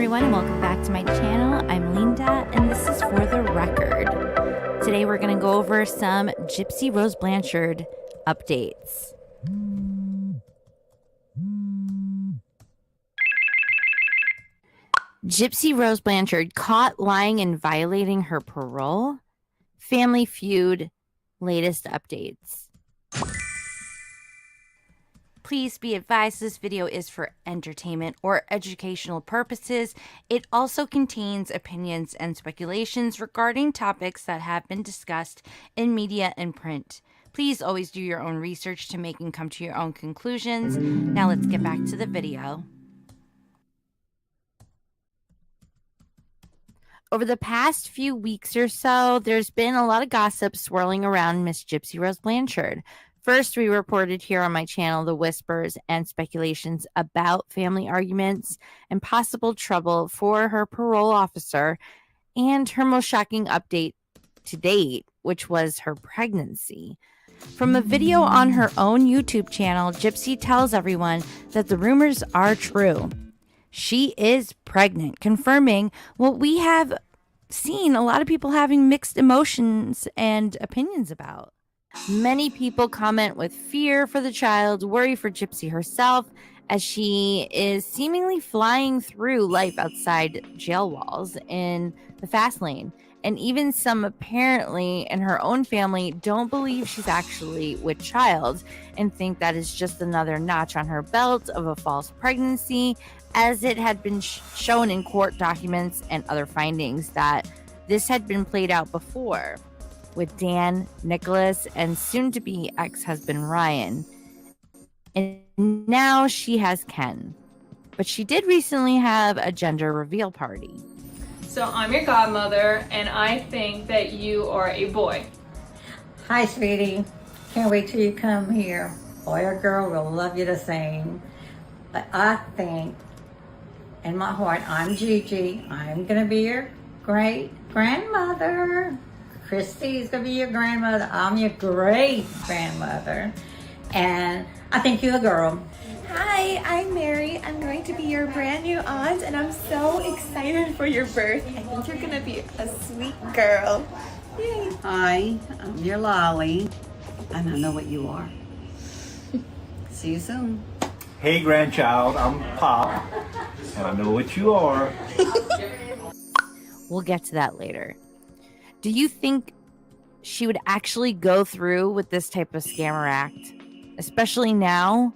everyone, and welcome back to my channel. I'm Leenda, and this is For the Record. Today we're going to go over some Gypsy Rose Blanchard updates. Gypsy Rose Blanchard caught lying and violating her parole. Family Feud latest updates. Please be advised this video is for entertainment or educational purposes. It also contains opinions and speculations regarding topics that have been discussed in media and print. Please always do your own research to make and come to your own conclusions. Now let's get back to the video. Over the past few weeks or so, there's been a lot of gossip swirling around Miss Gypsy Rose Blanchard. First, we reported here on my channel the whispers and speculations about family arguments and possible trouble for her parole officer, and her most shocking update to date, which was her pregnancy. From a video on her own YouTube channel, Gypsy tells everyone that the rumors are true. She is pregnant, confirming what we have seen a lot of people having mixed emotions and opinions about. Many people comment with fear for the child, worry for Gypsy herself, as she is seemingly flying through life outside jail walls in the fast lane. And even some apparently in her own family don't believe she's actually with child and think that is just another notch on her belt of a false pregnancy, as it had been shown in court documents and other findings that this had been played out before with Dan, Nicholas, and soon-to-be ex-husband Ryan. And now she has Ken. But she did recently have a gender reveal party. So I'm your godmother, and I think that you are a boy. Hi, sweetie. Can't wait till you come here. Boy or girl, we'll love you the same. But I think, in my heart, I'm Gigi. I'm gonna be your great-grandmother. Christy's gonna be your grandmother. I'm your great-grandmother. And I think you're a girl. Hi, I'm Mary. I'm going to be your brand new aunt, and I'm so excited for your birth. I think you're gonna be a sweet girl. Yay. Hi, I'm your Lolly, and I know what you are. See you soon. Hey grandchild, I'm Pop, and I know what you are. We'll get to that later. Do you think she would actually go through with this type of scammer act? Especially now,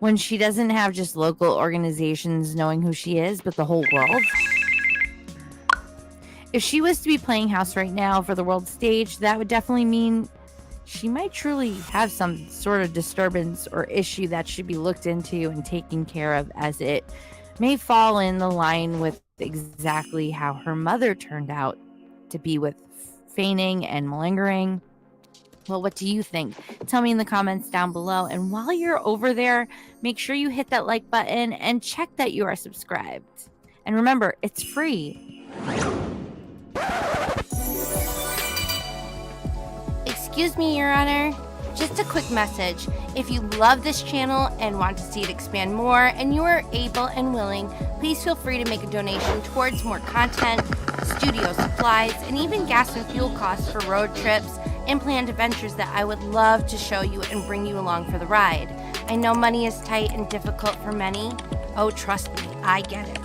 when she doesn't have just local organizations knowing who she is, but the whole world? If she was to be playing house right now for the world stage, that would definitely mean she might truly have some sort of disturbance or issue that should be looked into and taken care of, as it may fall in the line with exactly how her mother turned out to be, with feigning and malingering. Well, what do you think? Tell me in the comments down below. And while you're over there, make sure you hit that like button and check that you are subscribed. And remember, it's free. Excuse me, Your Honor. Just a quick message. If you love this channel and want to see it expand more, and you are able and willing, please feel free to make a donation towards more content, studio supplies, and even gas and fuel costs for road trips and planned adventures that I would love to show you and bring you along for the ride. I know money is tight and difficult for many. Oh, trust me, I get it.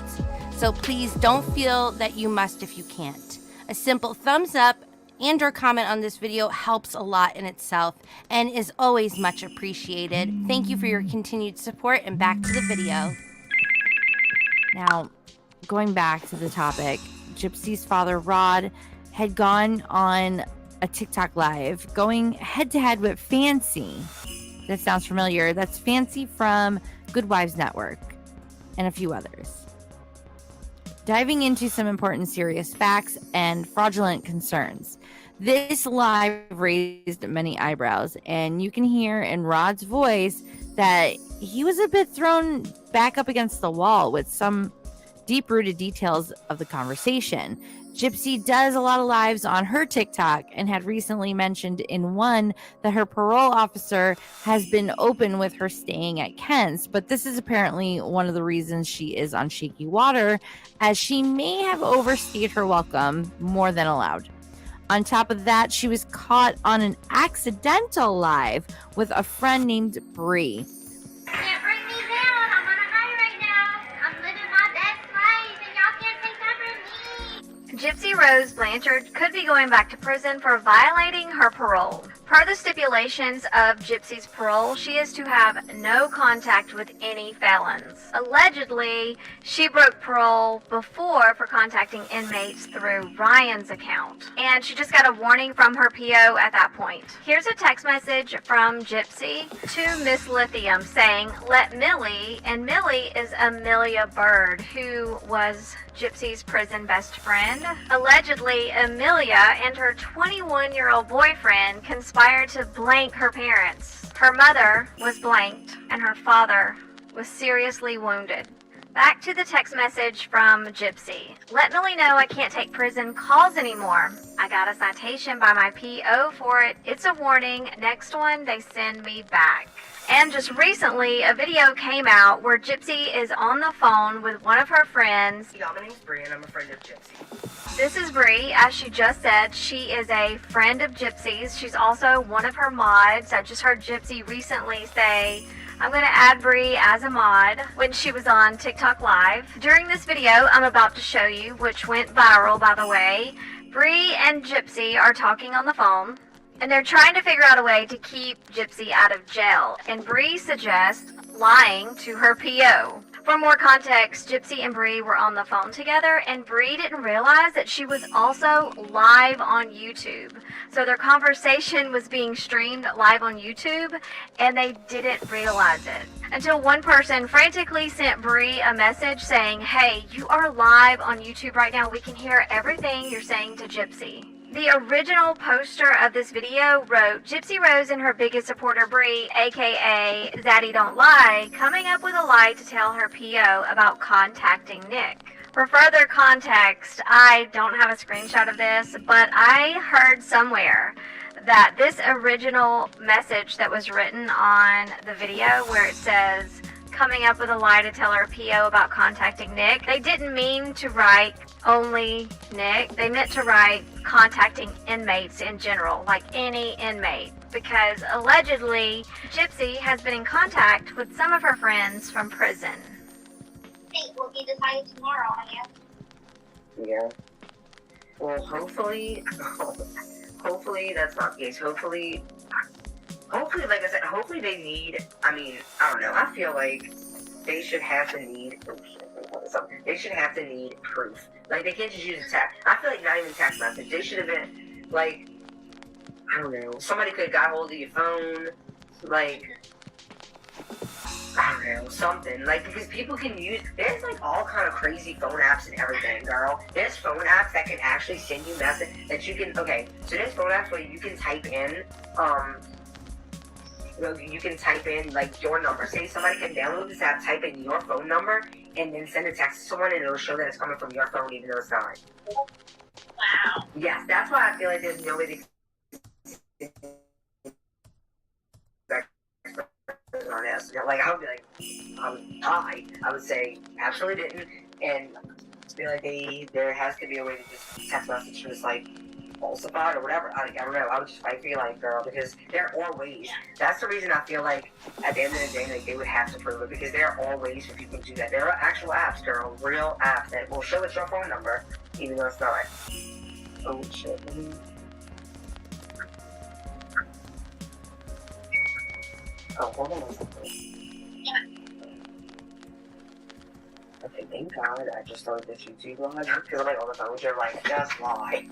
So please don't feel that you must if you can't. A simple thumbs up and or comment on this video helps a lot in itself and is always much appreciated. Thank you for your continued support, and back to the video. Now, going back to the topic, Gypsy's father, Rod, had gone on a TikTok live going head-to-head with Fancy. That sounds familiar. That's Fancy from Good Wives Network and a few others, diving into some important serious facts and fraudulent concerns. This live raised many eyebrows, and you can hear in Rod's voice that he was a bit thrown back up against the wall with some deep-rooted details of the conversation. Gypsy does a lot of lives on her TikTok and had recently mentioned in one that her parole officer has been open with her staying at Kent's, but this is apparently one of the reasons she is on shaky water, as she may have overstayed her welcome more than allowed. On top of that, she was caught on an accidental live with a friend named Bree. Can't bring me down. I'm on a high right now. I'm living my best life, and y'all can't take that from me. Gypsy Rose Blanchard could be going back to prison for violating her parole. Per the stipulations of Gypsy's parole, she is to have no contact with any felons. Allegedly, she broke parole before for contacting inmates through Ryan's account, and she just got a warning from her PO at that point. Here's a text message from Gypsy to Miss Lithium saying, "Let Millie," and Millie is Amelia Bird, who was Gypsy's prison best friend. Allegedly, Amelia and her 21-year-old boyfriend conspired to blank her parents. Her mother was blanked, and her father was seriously wounded. Back to the text message from Gypsy. "Let Millie know I can't take prison calls anymore. I got a citation by my PO for it. It's a warning. Next one, they send me back." And just recently, a video came out where Gypsy is on the phone with one of her friends. Y'all, my name's Bree, and I'm a friend of Gypsy. This is Bree. As she just said, she is a friend of Gypsy's. She's also one of her mods. I just heard Gypsy recently say, "I'm going to add Bree as a mod," when she was on TikTok Live. During this video I'm about to show you, which went viral by the way, Bree and Gypsy are talking on the phone, and they're trying to figure out a way to keep Gypsy out of jail, and Bree suggests lying to her PO. For more context, Gypsy and Bree were on the phone together, and Bree didn't realize that she was also live on YouTube. So their conversation was being streamed live on YouTube, and they didn't realize it. Until one person frantically sent Bree a message saying, "Hey, you are live on YouTube right now. We can hear everything you're saying to Gypsy." The original poster of this video wrote, "Gypsy Rose and her biggest supporter Bree, aka Zaddy Don't Lie, coming up with a lie to tell her PO about contacting Nick." For further context, I don't have a screenshot of this, but I heard somewhere that this original message that was written on the video where it says, "coming up with a lie to tell her PO about contacting Nick," they didn't mean to write only Nick. They meant to write contacting inmates in general, like any inmate, because allegedly Gypsy has been in contact with some of her friends from prison. Fate will be decided tomorrow, I guess. Yeah. Well, hopefully that's not the case. Hopefully, like I said, hopefully they need, I don't know, I feel like they should have to need, proof. Like, they can't just use a text. I feel like not even text message. They should have been, like, I don't know, somebody could have got hold of your phone, like, I don't know, something. Like, because people can use, there's like all kind of crazy phone apps and everything, girl. There's phone apps that can actually send you message that you can, okay, so there's phone apps where you can type in, like your number. Say somebody can download this app, type in your phone number, and then send a text to someone, and it'll show that it's coming from your phone, even though it's not. Wow. Yes, that's why I feel like there's no way to on this. Like, I would be like, I would die. I would say, absolutely didn't, and feel like there has to be a way to just text message to just like falsified or whatever. I don't know. I feel like, girl, because there are ways. That's the reason I feel like at the end of the day, like, they would have to prove it, because there are ways for people to do that. There are actual apps, girl, real apps that will show it's your phone number, even though it's not. Oh shit. Oh, hold on a second. Okay, thank God I just started this YouTube live, because I'm like on the phone with you, like, just lie.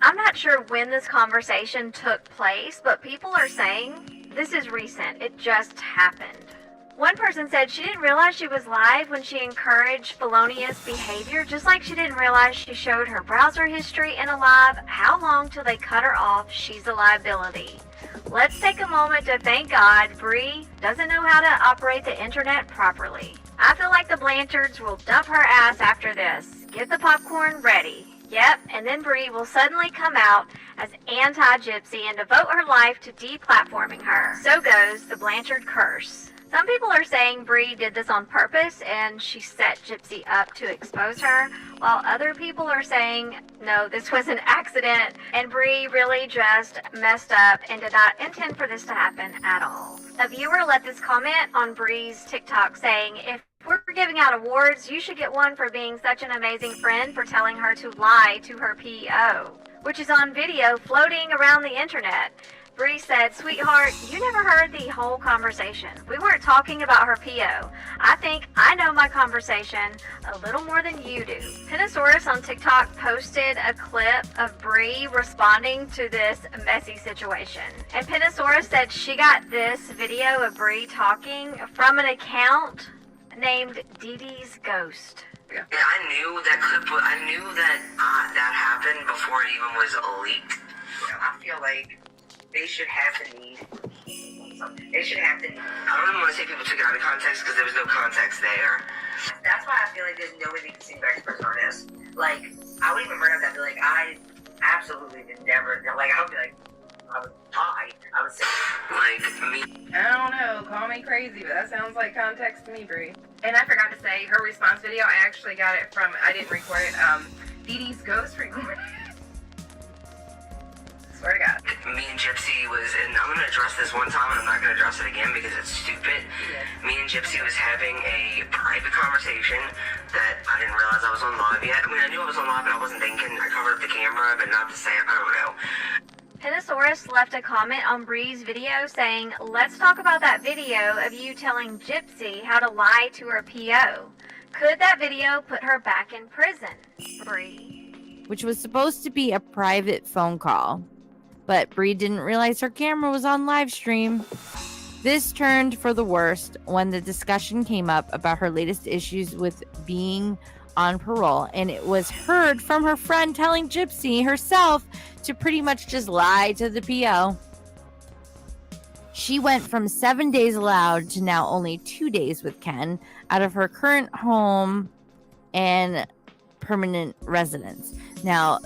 I'm not sure when this conversation took place, but people are saying this is recent. It just happened. One person said she didn't realize she was live when she encouraged felonious behavior, just like she didn't realize she showed her browser history in a live. How long till they cut her off? She's a liability. Let's take a moment to thank God Bree doesn't know how to operate the internet properly. I feel like the Blanchards will dump her ass after this. Get the popcorn ready. Yep, and then Bree will suddenly come out as anti-Gypsy and devote her life to deplatforming her. So goes the Blanchard curse. Some people are saying Bree did this on purpose and she set Gypsy up to expose her, while other people are saying, no, this was an accident and Bree really just messed up and did not intend for this to happen at all. A viewer left this comment on Bree's TikTok saying, if we're giving out awards, you should get one for being such an amazing friend for telling her to lie to her PO, which is on video floating around the internet. Bree said, sweetheart, you never heard the whole conversation. We weren't talking about her PO. I think I know my conversation a little more than you do. Pinosaurus on TikTok posted a clip of Bree responding to this messy situation. And Pinosaurus said she got this video of Bree talking from an account named Deedee's Ghost. Yeah, I knew that that happened before it even was leaked. I feel like they should have the need. They should have the need. I don't even want to say people took it out of context because there was no context there. That's why I feel like there's no way they can see the best person on this. Like, I would even bring up that, be like, I absolutely did never, like, I would be like, I would die. I would say, like, me. I don't know, call me crazy, but that sounds like context to me, Bree. And I forgot to say, her response video, I actually got it from, I didn't record it, Deedee's Ghost recorded. Swear to God. Me and Gypsy was, and I'm going to address this one time and I'm not going to address it again because it's stupid. Yeah. Me and Gypsy was having a private conversation that I didn't realize I was on live yet. I mean, I knew I was on live, but I wasn't thinking. I covered up the camera, but not the same. I don't know. Pinosaurus left a comment on Bree's video saying, let's talk about that video of you telling Gypsy how to lie to her PO. Could that video put her back in prison, Bree? Which was supposed to be a private phone call. But Bree didn't realize her camera was on live stream. This turned for the worst when the discussion came up about her latest issues with being on parole, and it was heard from her friend telling Gypsy herself to pretty much just lie to the PO. She went from 7 days allowed to now only 2 days with Ken out of her current home and permanent residence. Now,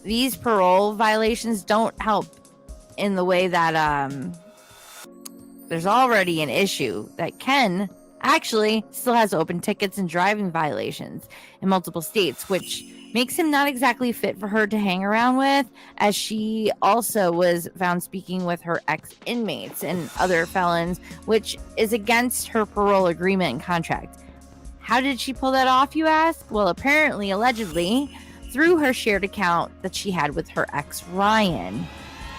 these parole violations don't help in the way that there's already an issue that Ken actually still has open tickets and driving violations in multiple states, which makes him not exactly fit for her to hang around with, as she also was found speaking with her ex-inmates and other felons, which is against her parole agreement and contract. How did she pull that off, you ask? Well, apparently, allegedly, through her shared account that she had with her ex, Ryan.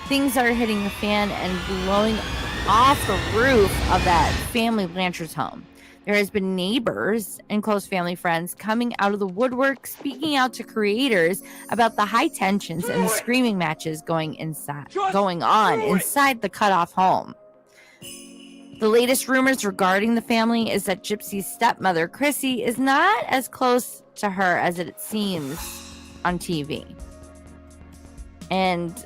Things are hitting the fan and blowing off the roof of that family Blanchard's home. There has been neighbors and close family friends coming out of the woodwork, speaking out to creators about the high tensions and the screaming matches going on inside the cutoff home. The latest rumors regarding the family is that Gypsy's stepmother, Chrissy, is not as close to her as it seems on TV. And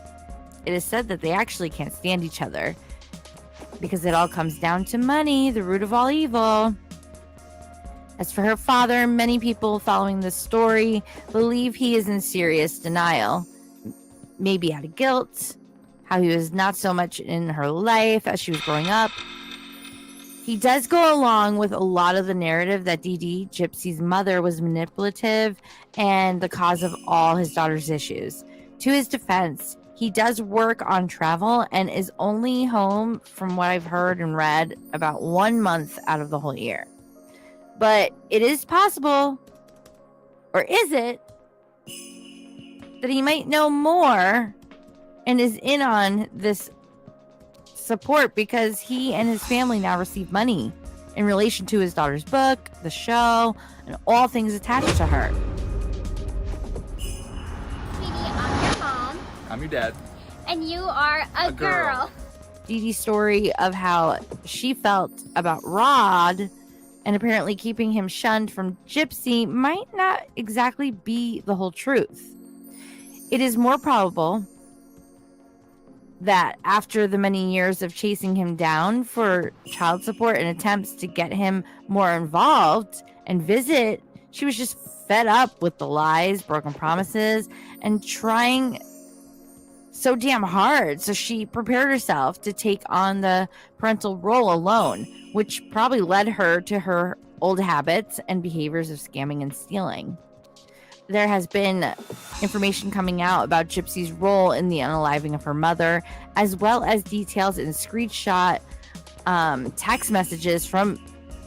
it is said that they actually can't stand each other because it all comes down to money, the root of all evil. As for her father, many people following this story believe he is in serious denial, maybe out of guilt, how he was not so much in her life as she was growing up. He does go along with a lot of the narrative that Deedee, Gypsy's mother, was manipulative and the cause of all his daughter's issues. To his defense, he does work on travel and is only home, from what I've heard and read, about 1 month out of the whole year. But it is possible, or is it, that he might know more and is in on this support because he and his family now receive money in relation to his daughter's book, the show, and all things attached to her. Sweetie, I'm your mom. I'm your dad. And you are a girl. Deedee's story of how she felt about Rod and apparently keeping him shunned from Gypsy might not exactly be the whole truth. It is more probable that after the many years of chasing him down for child support and attempts to get him more involved and visit, she was just fed up with the lies, broken promises, and trying so damn hard. So she prepared herself to take on the parental role alone, which probably led her to her old habits and behaviors of scamming and stealing. There has been information coming out about Gypsy's role in the unaliving of her mother, as well as details in screenshot text messages from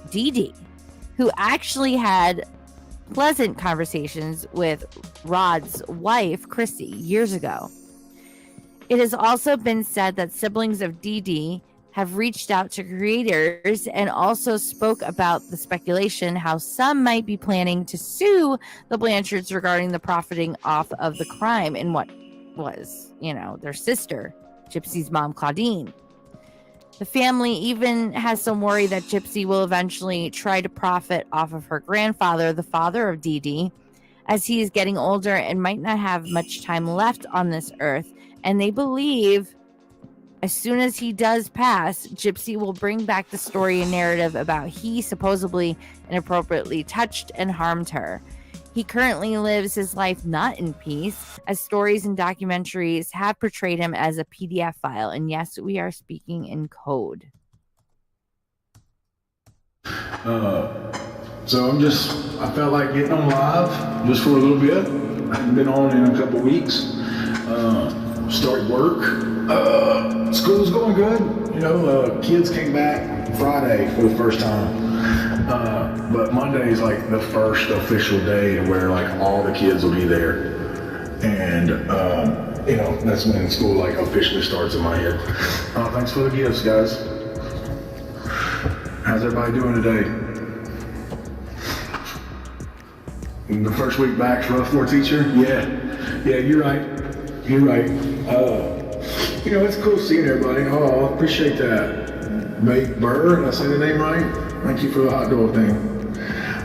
Deedee, who actually had pleasant conversations with Rod's wife, Chrissy, years ago. It has also been said that siblings of Deedee have reached out to creators and also spoke about the speculation how some might be planning to sue the Blanchards regarding the profiting off of the crime in what was, their sister, Gypsy's mom, Claudine. The family even has some worry that Gypsy will eventually try to profit off of her grandfather, the father of Deedee, as he is getting older and might not have much time left on this earth. And they believe as soon as he does pass, Gypsy will bring back the story and narrative about he supposedly inappropriately touched and harmed her. He currently lives his life not in peace, as stories and documentaries have portrayed him as a PDF file. And yes, we are speaking in code. So I felt like getting on live just for a little bit. I haven't been on in a couple weeks. Started work. School's going good. Kids came back Friday for the first time. But Monday is like the first official day where like all the kids will be there. And, that's when school like officially starts in my head. Thanks for the gifts, guys. How's everybody doing today? The first week back's rough for a teacher? Yeah, you're right. It's cool seeing everybody. Oh, I appreciate that. Mate Burr, did I say the name right? Thank you for the hot dog thing.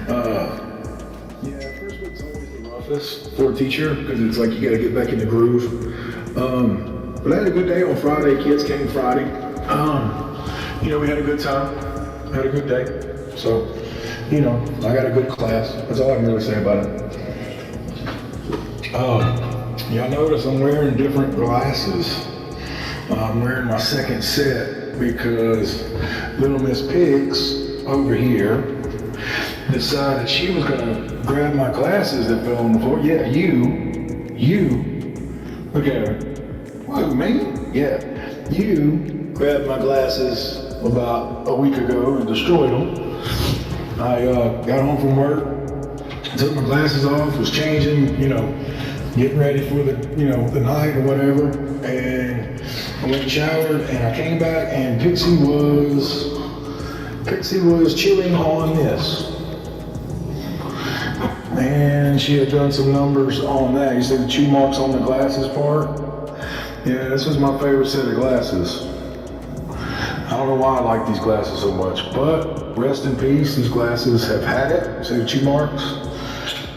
First week's always the roughest for a teacher because it's like you got to get back in the groove. But I had a good day on Friday. Kids came Friday. We had a good time. Had a good day. So, I got a good class. That's all I can really say about it. Y'all notice I'm wearing different glasses. I'm wearing my second set because little Miss Pix over here decided she was gonna grab my glasses that fell on the floor. Yeah, you. Look at her. What, me? Yeah, you grabbed my glasses about a week ago and destroyed them. I got home from work, took my glasses off, was changing, getting ready for the night or whatever, and I went and showered, and I came back, and Pixie was chewing on this, and she had done some numbers on that. You see the chew marks on the glasses part? Yeah, this was my favorite set of glasses. I don't know why I like these glasses so much, but rest in peace, these glasses have had it, see the chew marks,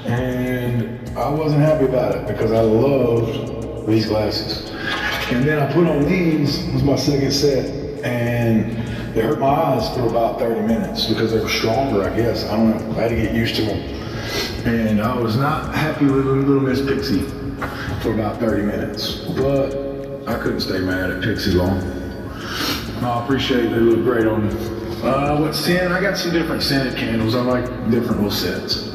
and I wasn't happy about it because I loved these glasses. And then I put on these, it was my second set, and they hurt my eyes for about 30 minutes because they were stronger, I guess. I don't know, I had to get used to them. And I was not happy with little Miss Pixie for about 30 minutes, but I couldn't stay mad at Pixie long. I appreciate they look great on me. What scent? I got some different scented candles. I like different little scents.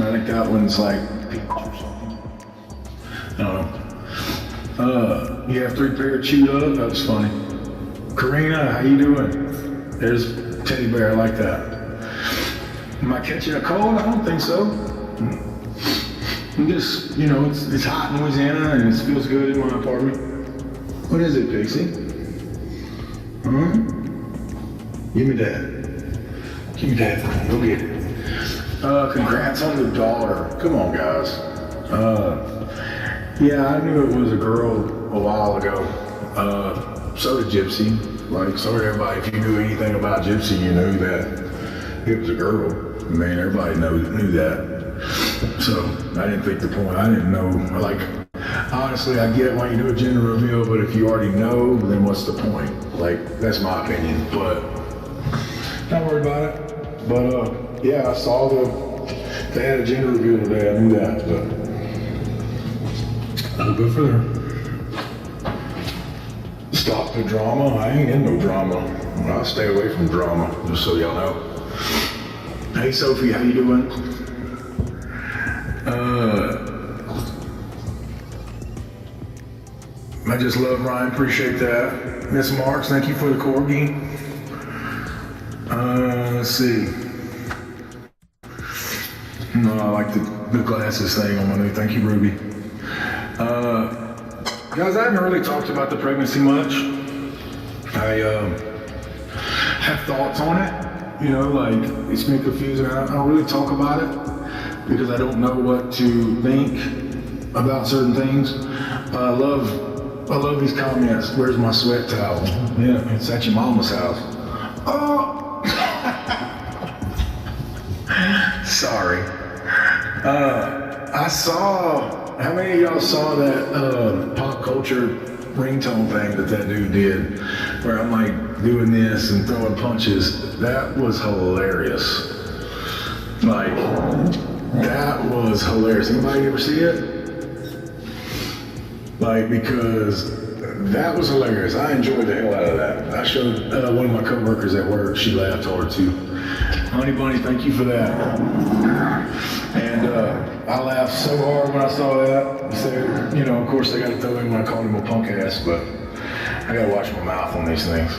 I think that one's like peach or something. I don't know. You have 3 pair chewed up? That was funny. Karina, how you doing? There's teddy bear, I like that. Am I catching a cold? I don't think so. I'm just, it's hot in Louisiana and it feels good in my apartment. What is it, Pixie? Huh? Give me that. Go get it. Congrats on the daughter. Come on, guys. Yeah, I knew it was a girl a while ago. So did Gypsy. So did everybody. If you knew anything about Gypsy, you knew that it was a girl. Man, everybody knew that. So I didn't think the point. I didn't know. Honestly, I get why you do a gender reveal, but if you already know, then what's the point? Like, that's my opinion, but not worried about it. But yeah, I saw they had a gender reveal today. I knew that, but a little bit further. Stop the drama. I ain't in no drama. I'll stay away from drama, just so y'all know. Hey Sophie, how you doing? I just love Ryan, appreciate that. Miss Marks, thank you for the corgi. Let's see. No, I like the glasses thing on my new, thank you Ruby. Guys, I haven't really talked about the pregnancy much. I have thoughts on it, you know, like it's been confusing. I don't really talk about it because I don't know what to think about certain things. I love these comments. Where's my sweat towel? Yeah, it's at your mama's house. Oh, sorry. I saw. How many of y'all saw that pop culture ringtone thing that dude did, where I'm like doing this and throwing punches? That was hilarious. Like, that was hilarious. Anybody ever see it? Like, because that was hilarious. I enjoyed the hell out of that. I showed one of my coworkers at work. She laughed hard too. Honey Bunny, thank you for that. And I laughed so hard when I saw that. So, you know, of course they got to throw in when I called him a punk ass, but I got to watch my mouth on these things.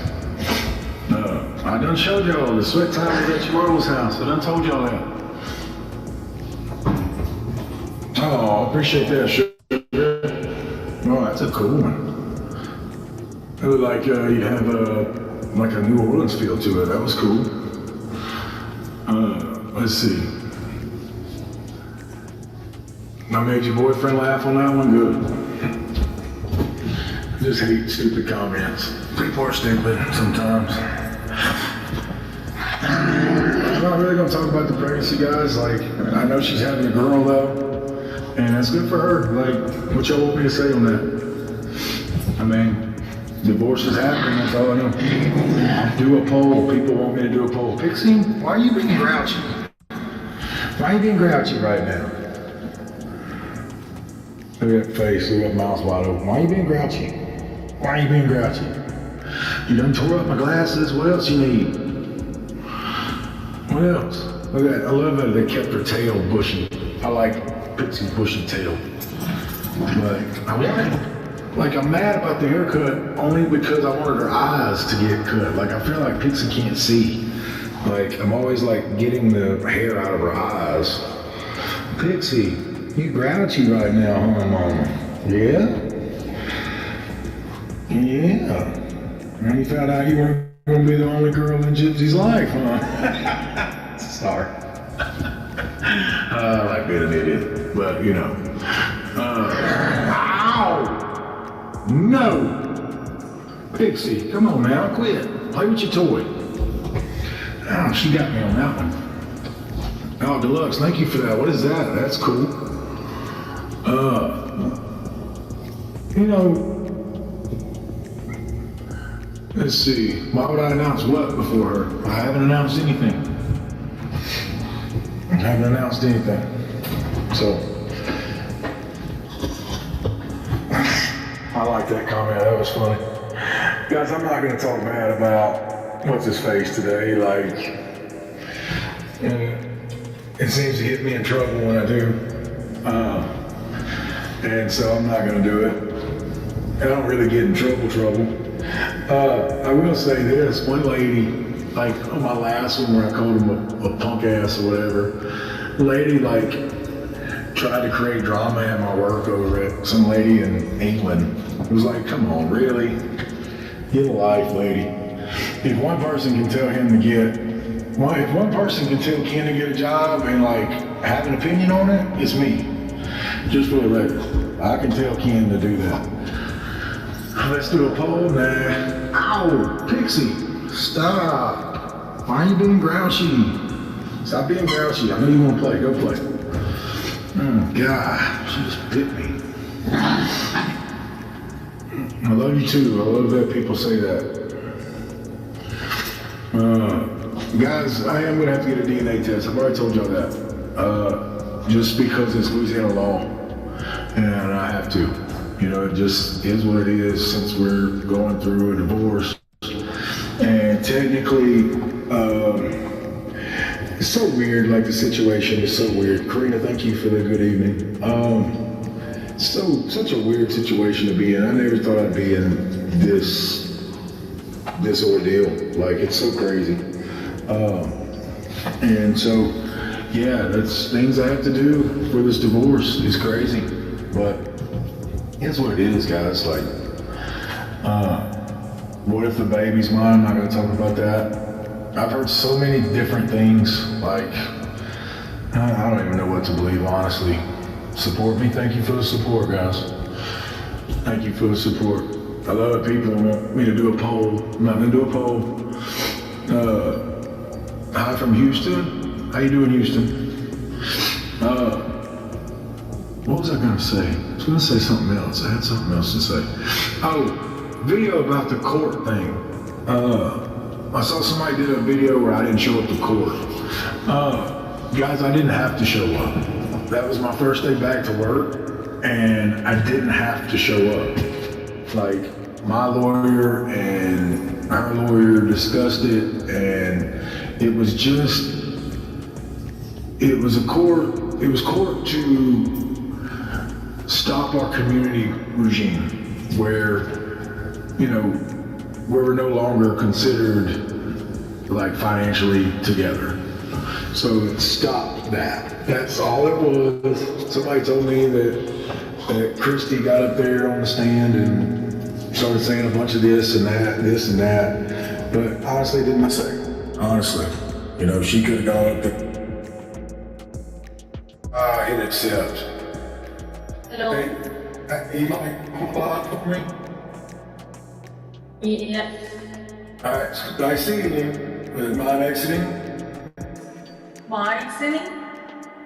I done showed y'all the sweat time was at your mama's house. I done told y'all that. Oh, appreciate that, sugar. Oh, that's a cool one. It looked like you have like a New Orleans feel to it. That was cool. Let's see. I made your boyfriend laugh on that one? Good. I just hate stupid comments. People are stupid sometimes. I'm not really gonna talk about the pregnancy, guys. Like, I know she's having a girl though, and that's good for her. Like, what y'all want me to say on that? I mean, divorce is happening, that's all I know. Do a poll. People want me to do a poll. Pixie, why are you being grouchy? Why are you being grouchy right now? Look at that face, look at that mouth wide open. Why are you being grouchy? Why are you being grouchy? You done tore up my glasses, what else you need? What else? Look at that, I love that they kept her tail bushy. I like Pixie's bushy tail. Like, I'm mad about the haircut only because I wanted her eyes to get cut. Like, I feel like Pixie can't see. Like, I'm always like getting the hair out of her eyes. Pixie, you grouchy right now, huh, mama? Yeah? Yeah. And you found out you weren't gonna be the only girl in Gypsy's life, huh? Sorry. I like being an idiot, but you know. Ow! No! Pixie, come on now, quit. Play with your toy. Oh, she got me on that one. Oh, Deluxe, thank you for that. What is that? That's cool. You know, let's see. Why would I announce what before her? I haven't announced anything. I haven't announced anything. So, I like that comment. That was funny. Guys, I'm not going to talk bad about what's his face today. Like, it seems to get me in trouble when I do. And so I'm not going to do it. I don't really get in trouble. I will say this. One lady, like on my last one where I called him a punk ass or whatever, the lady like tried to create drama at my work over it. Some lady in England. It was like, come on, really? Get a life, lady. If one person can tell him to get, if one person can tell Ken to get a job and like have an opinion on it, it's me. Just for the record, I can tell Ken to do that. Let's do a poll, man. Ow, Pixie, stop. Why are you being grouchy? Stop being grouchy. I know you want to play. Go play. Oh, God, she just bit me. I love you too. I love that people say that. Guys, I am gonna have to get a DNA test. I've already told y'all that. Just because it's Louisiana law, and I have to. You know, it just is what it is since we're going through a divorce. And technically, it's so weird, like the situation is so weird. Karina, thank you for the good evening. Such a weird situation to be in. I never thought I'd be in this ordeal. Like, it's so crazy. And so, yeah, that's things I have to do for this divorce. It's crazy, but it's what it is, guys. Like, what if the baby's mine? I'm not gonna talk about that. I've heard so many different things. Like, I don't even know what to believe, honestly. Support me. Thank you for the support, guys. Thank you for the support. A lot of people want me to do a poll. I'm not gonna do a poll. Hi from Houston. How you doing, Houston? What was I gonna say? I was gonna say something else. I had something else to say. Oh, video about the court thing. I saw somebody did a video where I didn't show up to court. Guys, I didn't have to show up. That was my first day back to work, and I didn't have to show up. Like, my lawyer and our lawyer discussed it, and it was court to stop our community regime where, you know, where we're no longer considered like financially together. So it stopped that. That's all it was. Somebody told me that Christy got up there on the stand and started saying a bunch of this and that, but honestly, it didn't say. Honestly, you know, she could have gone up there. Hit accept. Hello. Hey, you might block for me? Yeah. Alright, so I see you. Mind exiting? Mine sitting?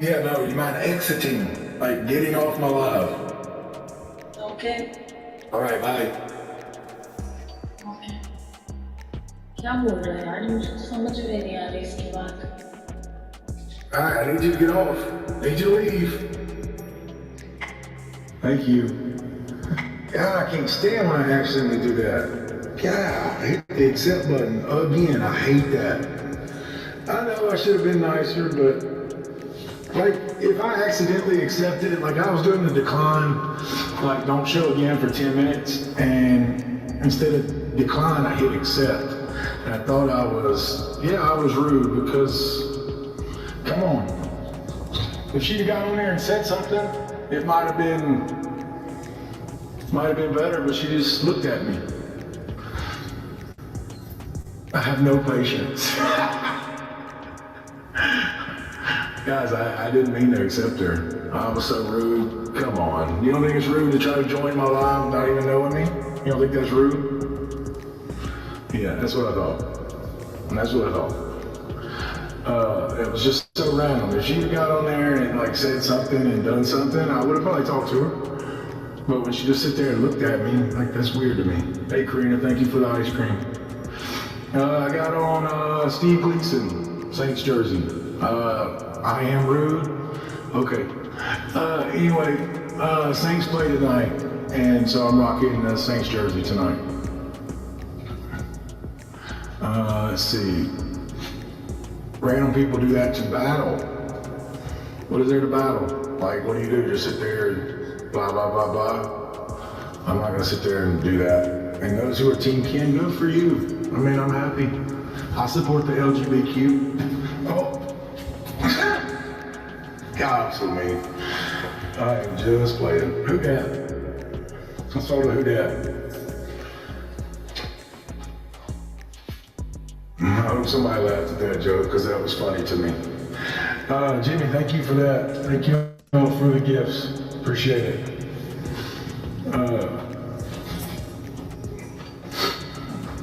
Yeah, no, you mind exiting? Like getting off my live? Okay. Alright, bye. Okay. क्या बोल रहा है यार? मुझे समझ में नहीं आ रही इसकी बात. Alright, I need you to get off. I need you to leave. Thank you. God, I can't stand when I accidentally do that. God, I hit the accept button again. I hate that. I know I should have been nicer, but like if I accidentally accepted, like I was doing the decline, like don't show again for 10 minutes, and instead of decline, I hit accept. And I thought I was rude because, come on. If she'd have got on there and said something, it might have been better, but she just looked at me. I have no patience. Guys, I didn't mean to accept her. I was so rude. Come on. You don't think it's rude to try to join my live without even knowing me? You don't think that's rude? Yeah, that's what I thought. And that's what I thought. It was just so random. If she had got on there and like said something and done something, I would have probably talked to her. But when she just sit there and looked at me, like that's weird to me. Hey Karina, thank you for the ice cream. I got on Steve Gleason, Saints jersey. I am rude. Okay. Anyway, Saints play tonight, and so I'm rocking the Saints jersey tonight. Let's see. Random people do that to battle. What is there to battle? Like, what do you do? Just sit there and blah, blah, blah, blah? I'm not gonna sit there and do that. And those who are Team Ken, good for you. I mean, I'm happy. I support the LGBTQ. Oh. God, I'm so mean. I am just playing. Who dat? I saw the who dat. I hope somebody laughed at that joke because that was funny to me. Jimmy, thank you for that. Thank you all for the gifts. Appreciate it.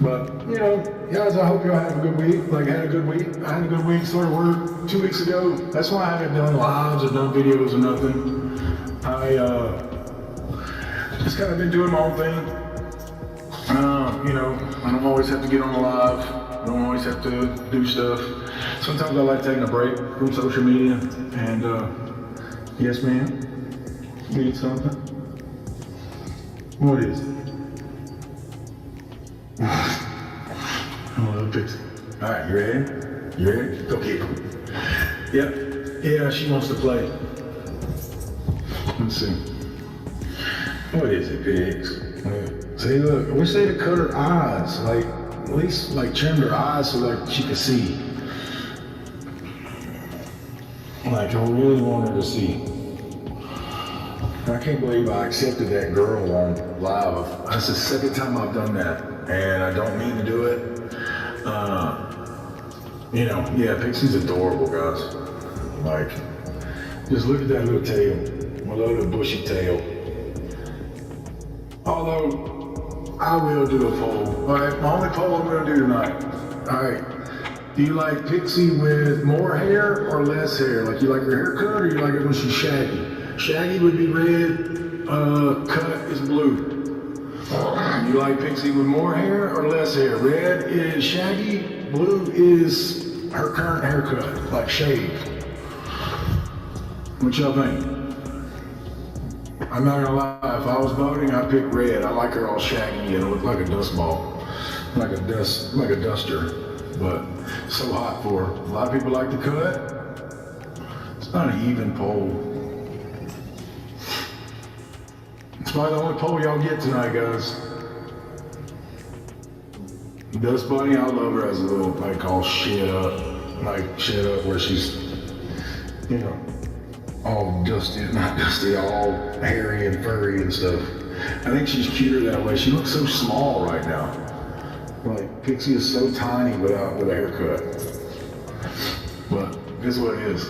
But, you know, guys, I hope y'all have a good week. Like, I had a good week. I had a good week, started work 2 weeks ago. That's why I haven't done lives or done videos or nothing. just kind of been doing my own thing. You know, I don't always have to get on the live. I don't always have to do stuff. Sometimes I like taking a break from social media. And yes, ma'am. Need something? What is it? Oh, Pixie. All right, you ready? You ready? Go get her. Yep. Yeah, she wants to play. Let's see. What is it, pigs? See, look, I wish they'd have cut her eyes. Like, at least, like, trimmed her eyes so, like, she could see. Like, I really want her to see. I can't believe I accepted that girl on live. That's the second time I've done that, and I don't mean to do it. You know, yeah, Pixie's adorable, guys. Like, just look at that little tail, my little bushy tail. Although, I will do a poll. All right, my only poll I'm gonna do tonight. All right, do you like Pixie with more hair or less hair? Like, you like her haircut or you like it when she's shaggy? Shaggy would be red, cut is blue. You like Pixie with more hair or less hair? Red is shaggy, blue is her current haircut, like shaved. What y'all think? I'm not gonna lie, if I was voting, I'd pick red. I like her all shaggy and look like a dust ball, like a duster. But it's so hot for her. A lot of people like the cut. It's not an even poll. It's probably the only poll y'all get tonight, guys. Dust Bunny, I love her as a little, like, all shit up where she's, you know, all dusty, not dusty, all hairy and furry and stuff. I think she's cuter that way. She looks so small right now. Like, Pixie is so tiny with a haircut. But this is what it is.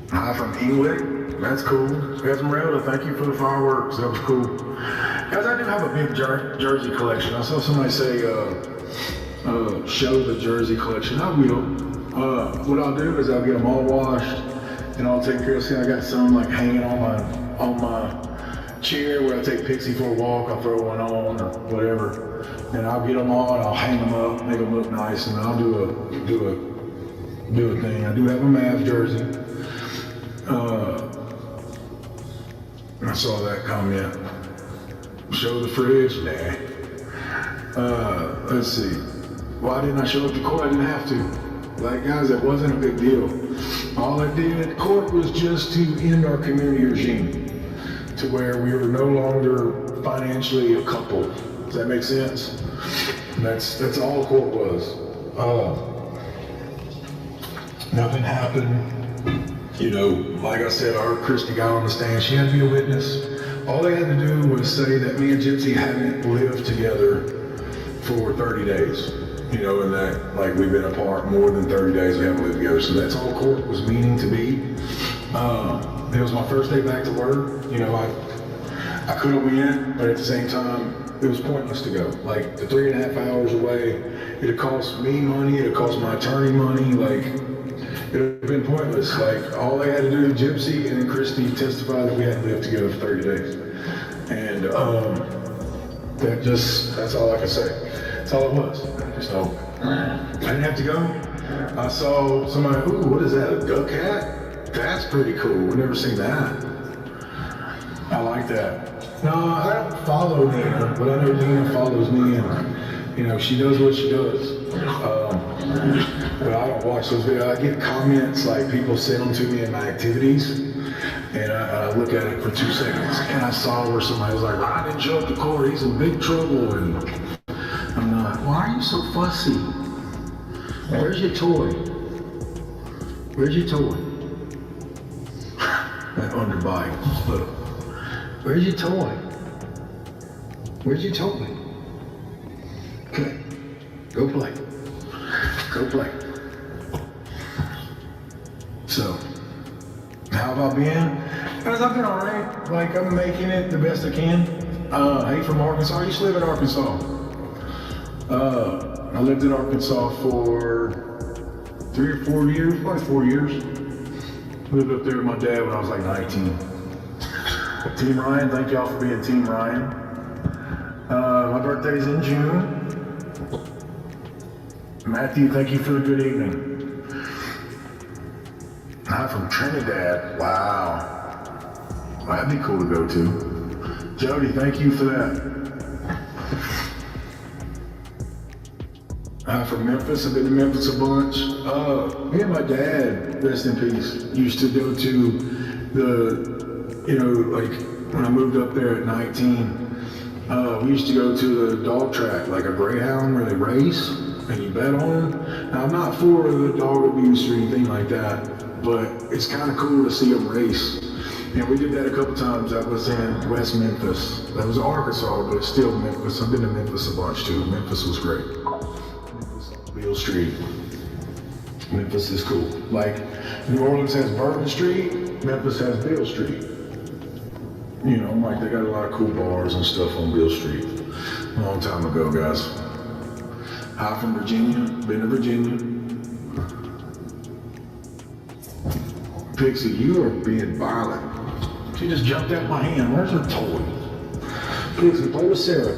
Hi from England. That's cool. Esmeralda, thank you for the fireworks. That was cool. Guys, I do have a big jersey collection. I saw somebody say, show the jersey collection. I will. What I'll do is I'll get them all washed and I'll take care of, see, I got some like hanging on my chair where I take Pixie for a walk. I'll throw one on or whatever. And I'll get them on, I'll hang them up, make them look nice, and I'll do a thing. I do have a Mavs jersey. I saw that comment. Show the fridge? Nah. Let's see. Why didn't I show up to court? I didn't have to. Like, guys, that wasn't a big deal. All I did at court was just to end our community regime to where we were no longer financially a couple. Does that make sense? That's all court was. Nothing happened. You know, like I said, our Christy got on the stand. She had to be a witness. All they had to do was say that me and Gypsy hadn't lived together for 30 days. You know, and that, like, we've been apart more than 30 days, we haven't lived together. So that's all court was meaning to be. It was my first day back to work. You know, I could have went, but at the same time, it was pointless to go. Like, the 3.5 hours away, it'd cost me money, it'd cost my attorney money, like, it would have been pointless. Like, all they had to do, Gypsy and Christy testified that we hadn't lived together for 30 days. And that's all I can say. That's all it was. So, I didn't have to go. I saw somebody, ooh, what is that, a duck hat? That's pretty cool, we've never seen that. I like that. No, I don't follow Nina, but I know Nina follows me, and, you know, she does what she does. But I don't watch those videos. I get comments, like, people send them to me in my activities, and I look at it for 2 seconds, and I saw where somebody was like, Ryan didn't show up to court, he's in big trouble, and I'm not, why are you so fussy? Where's your toy? Where's your toy? That underbite, look. Where's your toy? Where's your toy? Okay, go play. Go play. So, how have I been? Guys, I've been alright. Like, I'm making it the best I can. Hey, from Arkansas. I used to live in Arkansas. I lived in Arkansas for 3 or 4 years, probably 4 years. Lived up there with my dad when I was like 19. Team Ryan, thank y'all for being Team Ryan. My birthday's in June. Matthew, thank you for the good evening. Hi from Trinidad. Wow. Well, that'd be cool to go to. Jody, thank you for that. Hi from Memphis. I've been to Memphis a bunch. Me and my dad, rest in peace, used to go to the, like when I moved up there at 19, we used to go to the dog track, like a greyhound where they race and you bet on them. Now, I'm not for the dog abuse or anything like that, but it's kind of cool to see them race. And we did that a couple times. That was in West Memphis. That was Arkansas, but it's still Memphis. I've been to Memphis a bunch too. Memphis was great. Memphis on Beale Street. Memphis is cool. Like New Orleans has Bourbon Street, Memphis has Beale Street. Like they got a lot of cool bars and stuff on Beale Street. A long time ago, guys. Hi from Virginia, been to Virginia. Pixie, you are being violent. She just jumped out my hand. Where's her toy? Pixie, play with Sarah.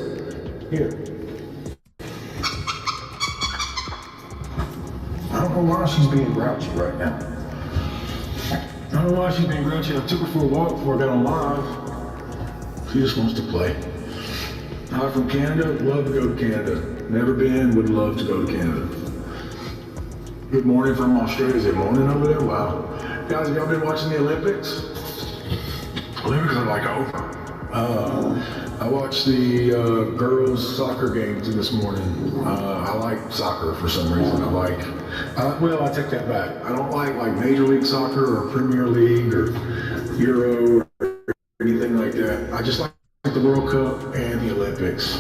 Here. I don't know why she's being grouchy right now. I don't know why she's being grouchy. I took her for a walk before I got on live. She just wants to play. Hi from Canada, love to go to Canada. Never been, would love to go to Canada. Good morning from Australia. Is it morning over there? Wow. Guys, have y'all been watching the Olympics? Olympics are like over. I watched the girls soccer games this morning. I like soccer for some reason. I take that back. I don't like Major League Soccer or Premier League or Euro or anything like that. I just like the World Cup and the Olympics.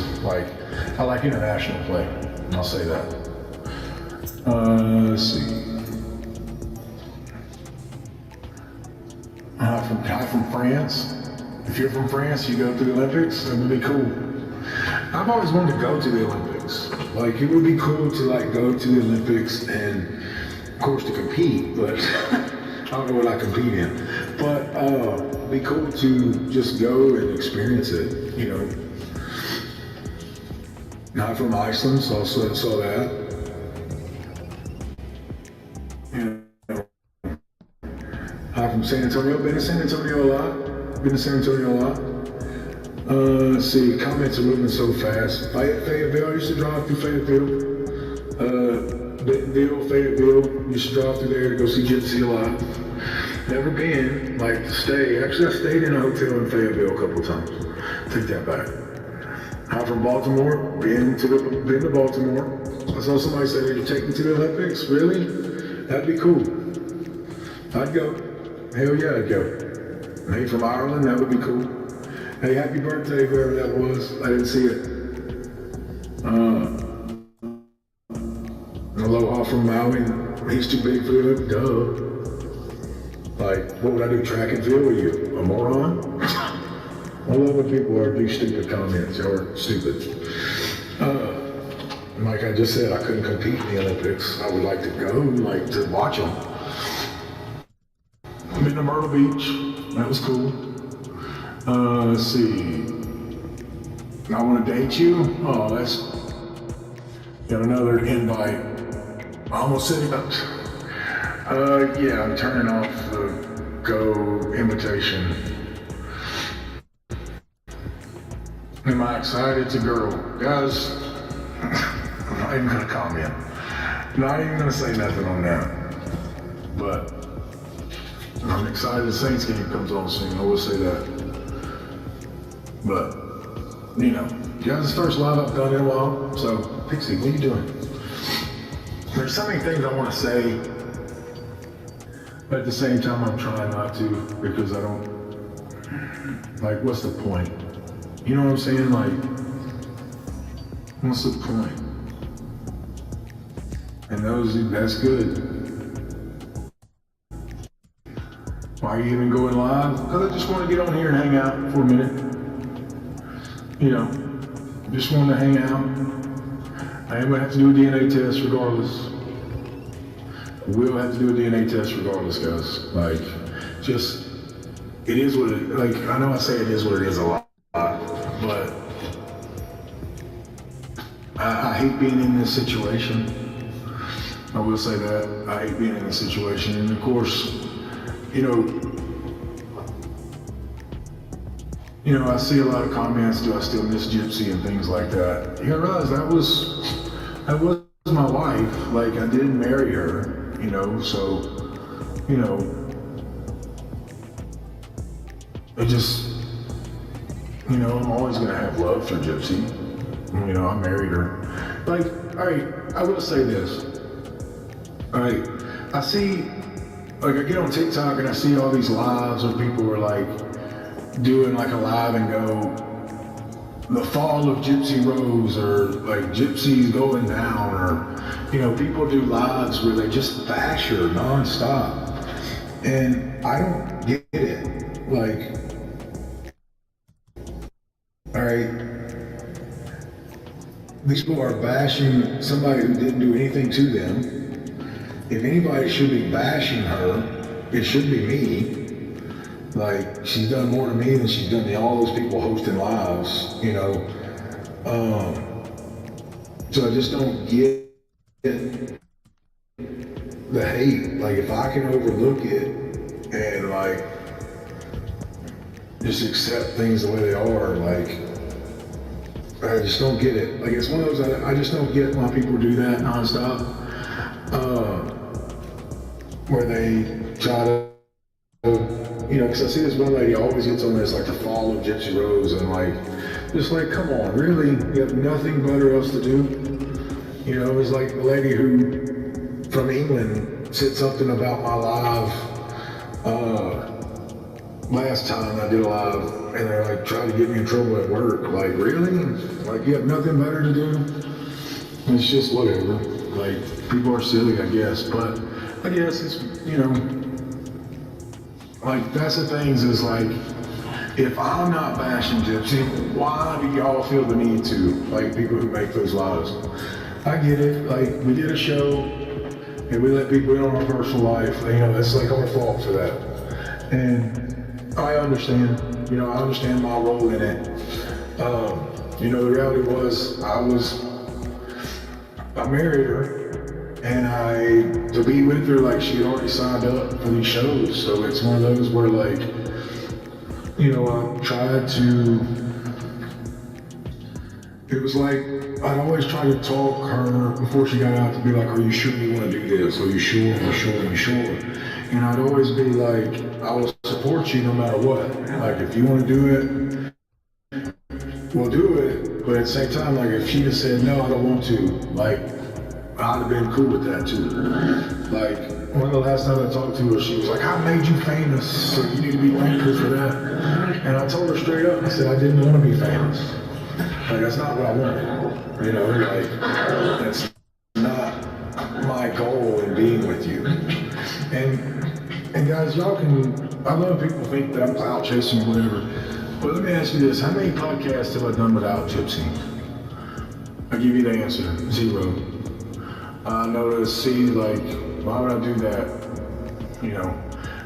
I like international play, and I'll say that. Let's see. Hi from France. If you're from France, you go to the Olympics, that would be cool. I've always wanted to go to the Olympics. It would be cool to go to the Olympics and, of course, to compete, but I don't know what I compete in. But it'd be cool to just go and experience it, Not from Iceland, so I saw that. Hi from San Antonio. Been to San Antonio a lot. Let's see, comments are moving so fast. Fayetteville, I used to drive through Fayetteville. Bentonville, Fayetteville, used to drive through there to go see Gypsy a lot. Never been, to stay. Actually, I stayed in a hotel in Fayetteville a couple of times. Take that back. I'm from Baltimore, been to Baltimore. I saw somebody say they could take me to the Olympics. Really? That'd be cool. I'd go. Hell yeah, I'd go. Hey, from Ireland, that would be cool. Hey, happy birthday, whoever that was. I didn't see it. Aloha from Maui. He's too big for the duh. What would I do, track and field? Are you a moron? I love when people do stupid comments. Y'all are stupid. Like I just said, I couldn't compete in the Olympics. I would like to go, to watch them. I've been to Myrtle Beach. That was cool. Let's see. I want to date you? Oh, that's got another invite. I almost said it up. Yeah, I'm turning off the go invitation. Am I excited? It's a girl. Guys, I'm not even gonna comment. Not even gonna say nothing on that. But I'm excited the Saints game comes on soon. I will say that. But, guys, the first live I've done in a while. So, Pixie, what are you doing? There's so many things I want to say, but at the same time, I'm trying not to because I don't, what's the point? You know what I'm saying? What's the point? And that's good. Why are you even going live? Because I just want to get on here and hang out for a minute. Just wanted to hang out. I am going to have to do a DNA test regardless. I will have to do a DNA test regardless, guys. it is what it, like, I know I say it is what it is a lot, but I hate being in this situation. I will say that. I hate being in this situation. And of course, I see a lot of comments, do I still miss Gypsy and things like that. You gotta realize that was my wife. Like, I didn't marry her, so, it just, I'm always gonna have love for Gypsy. I married her. Like, all right, I will say this. All right, I see, like, I get on TikTok and I see all these lives where people are like doing like a live and go, the fall of Gypsy Rose, or like Gypsy's going down, or, people do lives where they just bash her nonstop. And I don't get it. Like, all right, these people are bashing somebody who didn't do anything to them. If anybody should be bashing her, it should be me. Like, she's done more to me than she's done to all those people hosting lives, So I just don't get the hate. Like, if I can overlook it and like just accept things the way they are, like, I just don't get it. Like, it's one of those, I just don't get why people do that nonstop. Where they try to, because I see this one lady always gets on this, like, the fall of Gypsy Rose, and like, just like, come on, really? You have nothing better else to do? It's like the lady who, from England, said something about my live, last time I did a live, and they're like, trying to get me in trouble at work. Like, really? Like, you have nothing better to do? It's just whatever. Like, people are silly, I guess, but I guess it's, like, that's the things is like, if I'm not bashing Gypsy, why do y'all feel the need to? Like, people who make those lives. I get it. Like, we did a show and we let people in on our personal life. That's like our fault for that. And I understand. I understand my role in it. The reality was I married her. And to be with her, like, she had already signed up for these shows. So it's one of those where, like, I tried to, it was like, I'd always try to talk her before she got out to be like, are you sure you want to do this? Are you sure? Are you sure? Are you sure? And I'd always be like, I will support you no matter what. Like, if you want to do it, we'll do it. But at the same time, like, if she just said, no, I don't want to, like, I'd have been cool with that too. Like, one of the last times I talked to her, she was like, I made you famous, so you need to be thankful for that. And I told her straight up, I said, I didn't want to be famous. Like, that's not what I wanted. Like, that's not my goal in being with you. And guys, y'all can, I love people think that I'm clout chasing or whatever. But let me ask you this, how many podcasts have I done without Gypsy? I'll give you the answer, 0. I notice, like, why would I do that?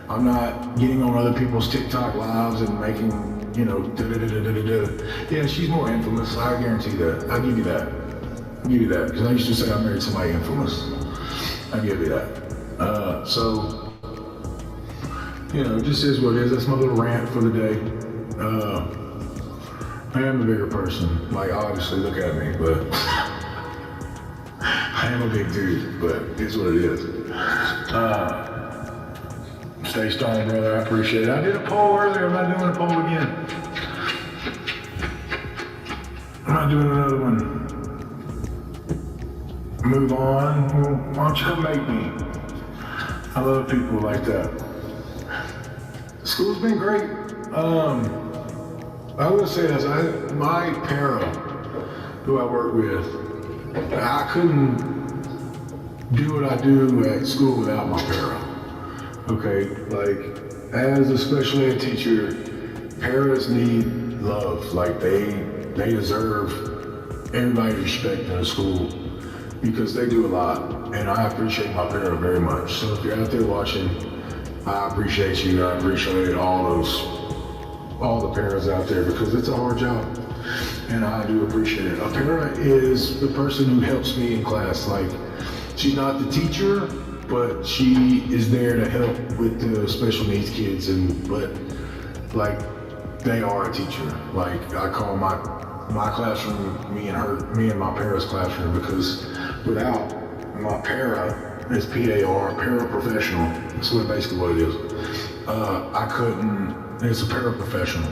I'm not getting on other people's TikTok lives and making, da-da-da-da-da-da. Yeah, she's more infamous, I guarantee that. I'll give you that. Because I used to say I married somebody infamous. I'll give you that. So, it just is what it is. That's my little rant for the day. I am a bigger person. Like, obviously, look at me, but I am a big dude, but it's what it is. Stay strong, brother. I appreciate it. I did a poll earlier. I'm not doing a poll again. I'm not doing another one. Move on. Well, why don't you come make me? I love people like that. School's been great. I will say this. My para, who I work with, I couldn't do what I do at school without my para. Okay, like, as a special ed teacher, paras need love. Like, they deserve everybody's respect in the school because they do a lot, and I appreciate my para very much. So if you're out there watching, I appreciate you. I appreciate all the parents out there because it's a hard job. And I do appreciate it. A parent is the person who helps me in class. Like, she's not the teacher, but she is there to help with the special needs kids. But like, they are a teacher. Like, I call my classroom me and my para's classroom, because without my para, it's PAR, paraprofessional. That's basically what it is. I couldn't. It's a paraprofessional.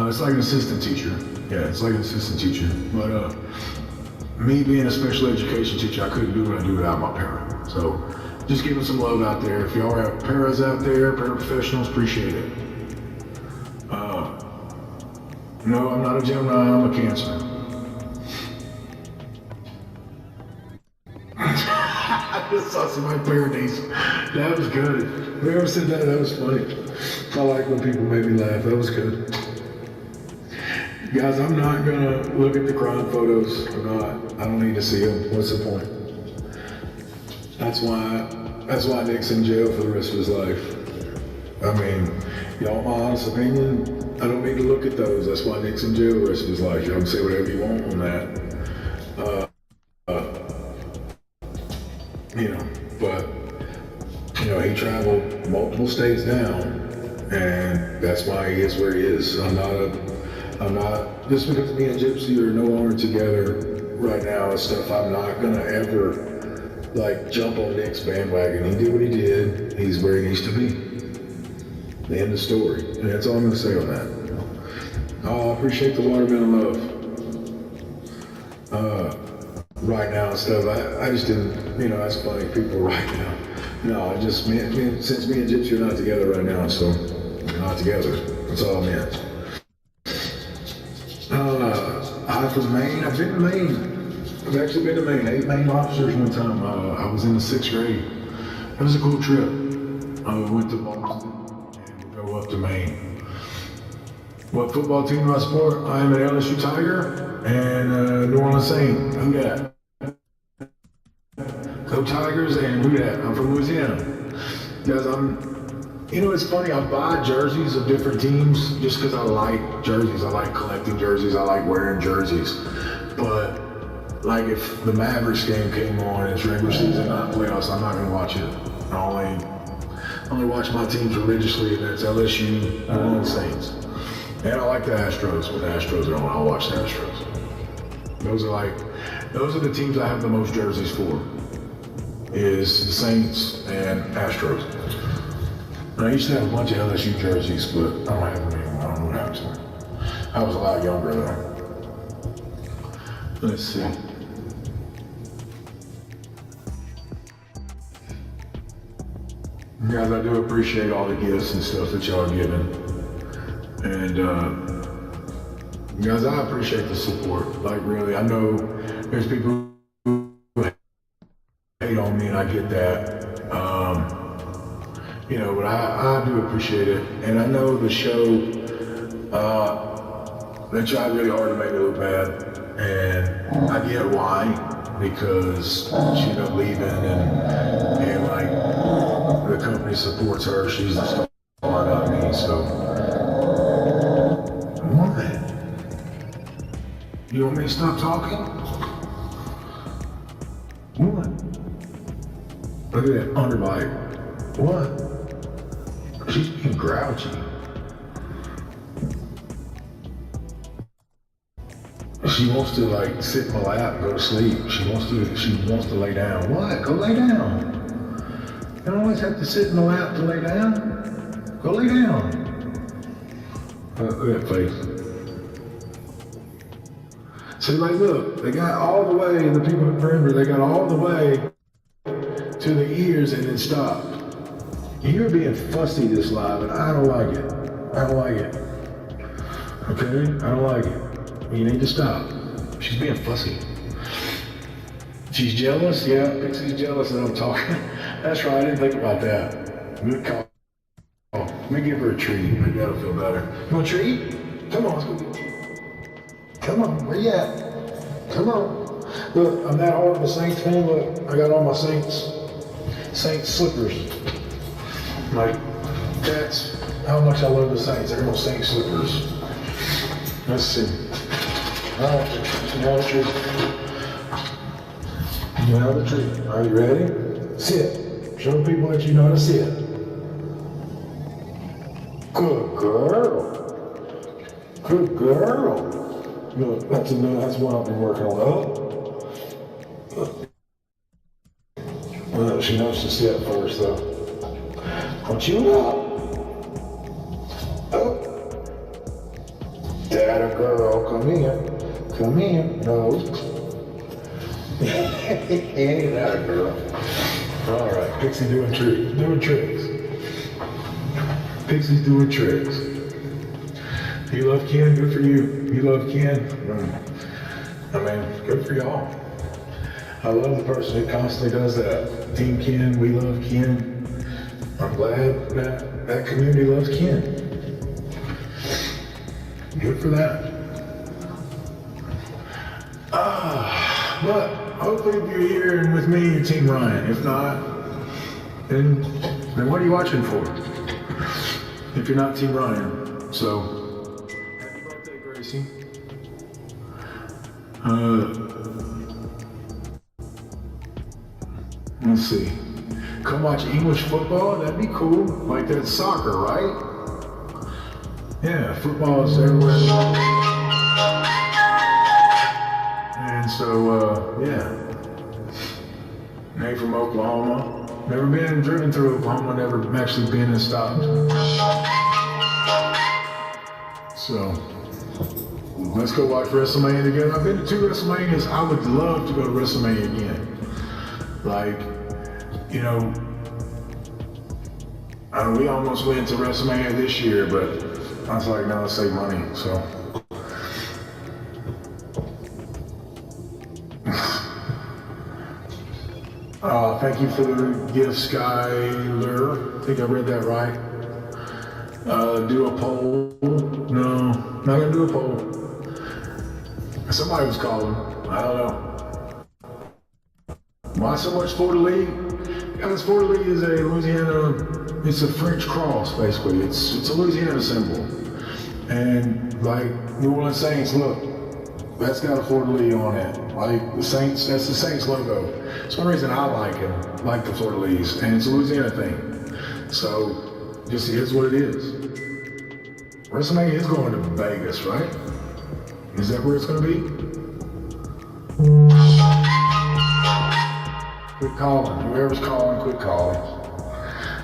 It's like an assistant teacher. Yeah, it's like an assistant teacher. But me being a special education teacher, I couldn't do what I do without my para. So just giving some love out there. If y'all have paras out there, paraprofessionals, appreciate it. No, I'm not a Gemini, I'm a Cancer. I just saw somebody paradise. That was good. Whoever said that, that was funny. I like when people make me laugh. That was good. Guys, I'm not gonna look at the crime photos. I'm not. I don't need to see them. What's the point? That's why Nick's in jail for the rest of his life. I mean, y'all, my honest opinion, I don't need to look at those. That's why Nick's in jail the rest of his life. Y'all can say whatever you want on that. But he traveled multiple states down, and that's why he is where he is. I'm not, just because me and Gypsy are no longer together right now and stuff, I'm not gonna ever jump on Nick's bandwagon. He did what he did. He's where he needs to be. The end of story. And that's all I'm gonna say on that. Oh, I appreciate the watermelon love. Right now and stuff, I just didn't, that's funny, people right now. No, since me and Gypsy are not together right now, so we're not together. That's all I meant. Hi from Maine. I've been to Maine. I've actually been to Maine. 8 Maine officers one time. I was in the 6th grade. It was a cool trip. We went to Boston and go up to Maine. What football team do I support? I am an LSU Tiger and New Orleans Saint. Who dat? Go Tigers and who dat? I'm from Louisiana. Guys, it's funny, I buy jerseys of different teams just because I like jerseys. I like collecting jerseys. I like wearing jerseys. But if the Mavericks game came on, it's regular season, not playoffs, I'm not going to watch it. I only watch my teams religiously, and that's LSU, New Orleans Saints. And I like the Astros. When the Astros are on, I'll watch the Astros. Those are the teams I have the most jerseys for, is the Saints and Astros. I used to have a bunch of LSU jerseys, but I don't have them anymore. I don't know what happened to them. I was a lot younger though. Let's see. Guys, I do appreciate all the gifts and stuff that y'all are giving. And guys, I appreciate the support. Really, I know there's people who hate on me, and I get that. But I do appreciate it. And I know the show, they tried really hard to make me look bad. And I get why, because she ended up leaving and the company supports her. She's the star, not me, so. What? You want me to stop talking? What? Look at that underbite. What? She's being grouchy. She wants to sit in my lap and go to sleep. She wants to lay down. What? Go lay down. You don't always have to sit in the lap to lay down. Go lay down. Look at that face. So look, they got all the way, the people in Perimeter, they got all the way to the ears and then stopped. You're being fussy this live, and I don't like it. I don't like it. Okay? I don't like it. You need to stop. She's being fussy. She's jealous? Yeah, Pixie's jealous that I'm talking. That's right, I didn't think about that. Good call. Let me give her a treat. Maybe that'll feel better. You want a treat? Come on, let's go get it. Come on, where you at? Come on. Look, I'm that hard of a Saints fan. Look, I got all my Saints slippers. Like, that's how much I love the Saints. They're gonna Saint slippers. Let's see. All right, you have a treat. You have a treat. Are you ready? Sit. Show people that you know how to sit. Good girl. Good girl. Look, that's one I've been working on. Well, she knows to sit first, though. Don't you up? Up. That a girl. Come in. Come in. No. Ain't that a girl? All right, Pixie doing tricks. Pixie's doing tricks. You love Ken, good for you. You love Ken. I mean, good for y'all. I love the person who constantly does that. Team Ken, we love Ken. I'm glad that community loves Ken. Good for that. But hopefully if you're here and with me, you're Team Ryan. If not, then what are you watching for? If you're not Team Ryan. So, happy birthday, Gracie. Let's see. Come watch English football? That'd be cool. Like that's soccer, right? Yeah, football is everywhere. And so, yeah. Nate from Oklahoma. Never been driven through Oklahoma, never actually been and stopped. So, let's go watch WrestleMania together. I've been to 2 WrestleManias. I would love to go to WrestleMania again. Like, you know, we almost went to WrestleMania this year, but I was like, no, let's save money, so. Thank you for the gift, Skyler. I think I read that right. Do a poll. No, not gonna do a poll. Somebody was calling. I don't know. Why so much for the league? Because for the league is a Louisiana, it's a French cross, basically. It's a Louisiana symbol. And like New Orleans Saints, look, that's got a Fleur de Lis on it. Like the Saints, that's the Saints logo. It's one reason I like it, like the Fleur de Lis, and it's a Louisiana thing. So, just here's what it is. WrestleMania is going to Vegas, right? Is that where it's going to be? Quit calling. Whoever's calling, quit calling.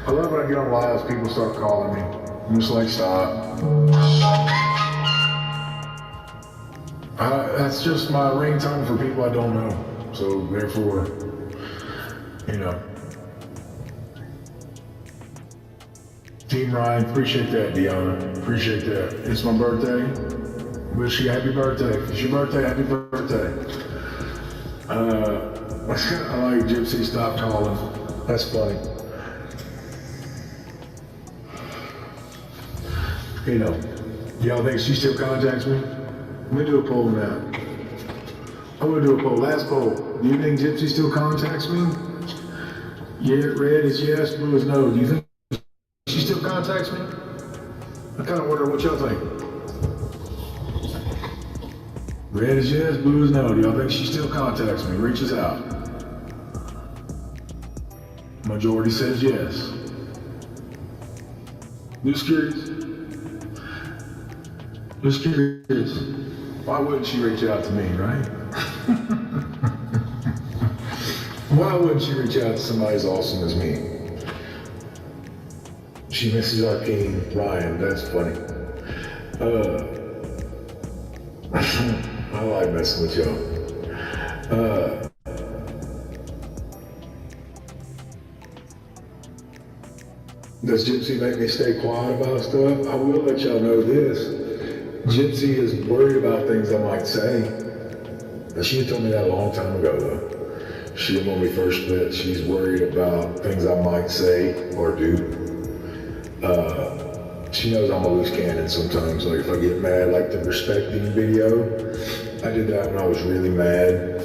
I love when I get on lives, people start calling me. I'm just like, stop. That's just my ringtone for people I don't know. So therefore, you know. Team Ryan, appreciate that, Deanna. Appreciate that. It's my birthday. Wish you happy birthday. It's your birthday, happy birthday. I like Gypsy, stop calling. That's funny. You know, y'all think she still contacts me? Let me do a poll now. I'm gonna do a poll. Last poll. Do you think Gypsy still contacts me? Yeah, red is yes, blue is no. Do you think she still contacts me? I kind of wonder what y'all think. Red is yes, blue is no. Do y'all think she still contacts me, reaches out? Majority says yes. Just curious. Just curious. Why wouldn't she reach out to me, right? Why wouldn't she reach out to somebody as awesome as me? She misses our king, Ryan. That's funny. I like messing with y'all. Does Gypsy make me stay quiet about stuff? I will let y'all know this. Gypsy is worried about things I might say. She had told me that a long time ago, though. When we first met, she's worried about things I might say or do. She knows I'm a loose cannon sometimes. Like if I get mad, like the respecting video, I did that when I was really mad.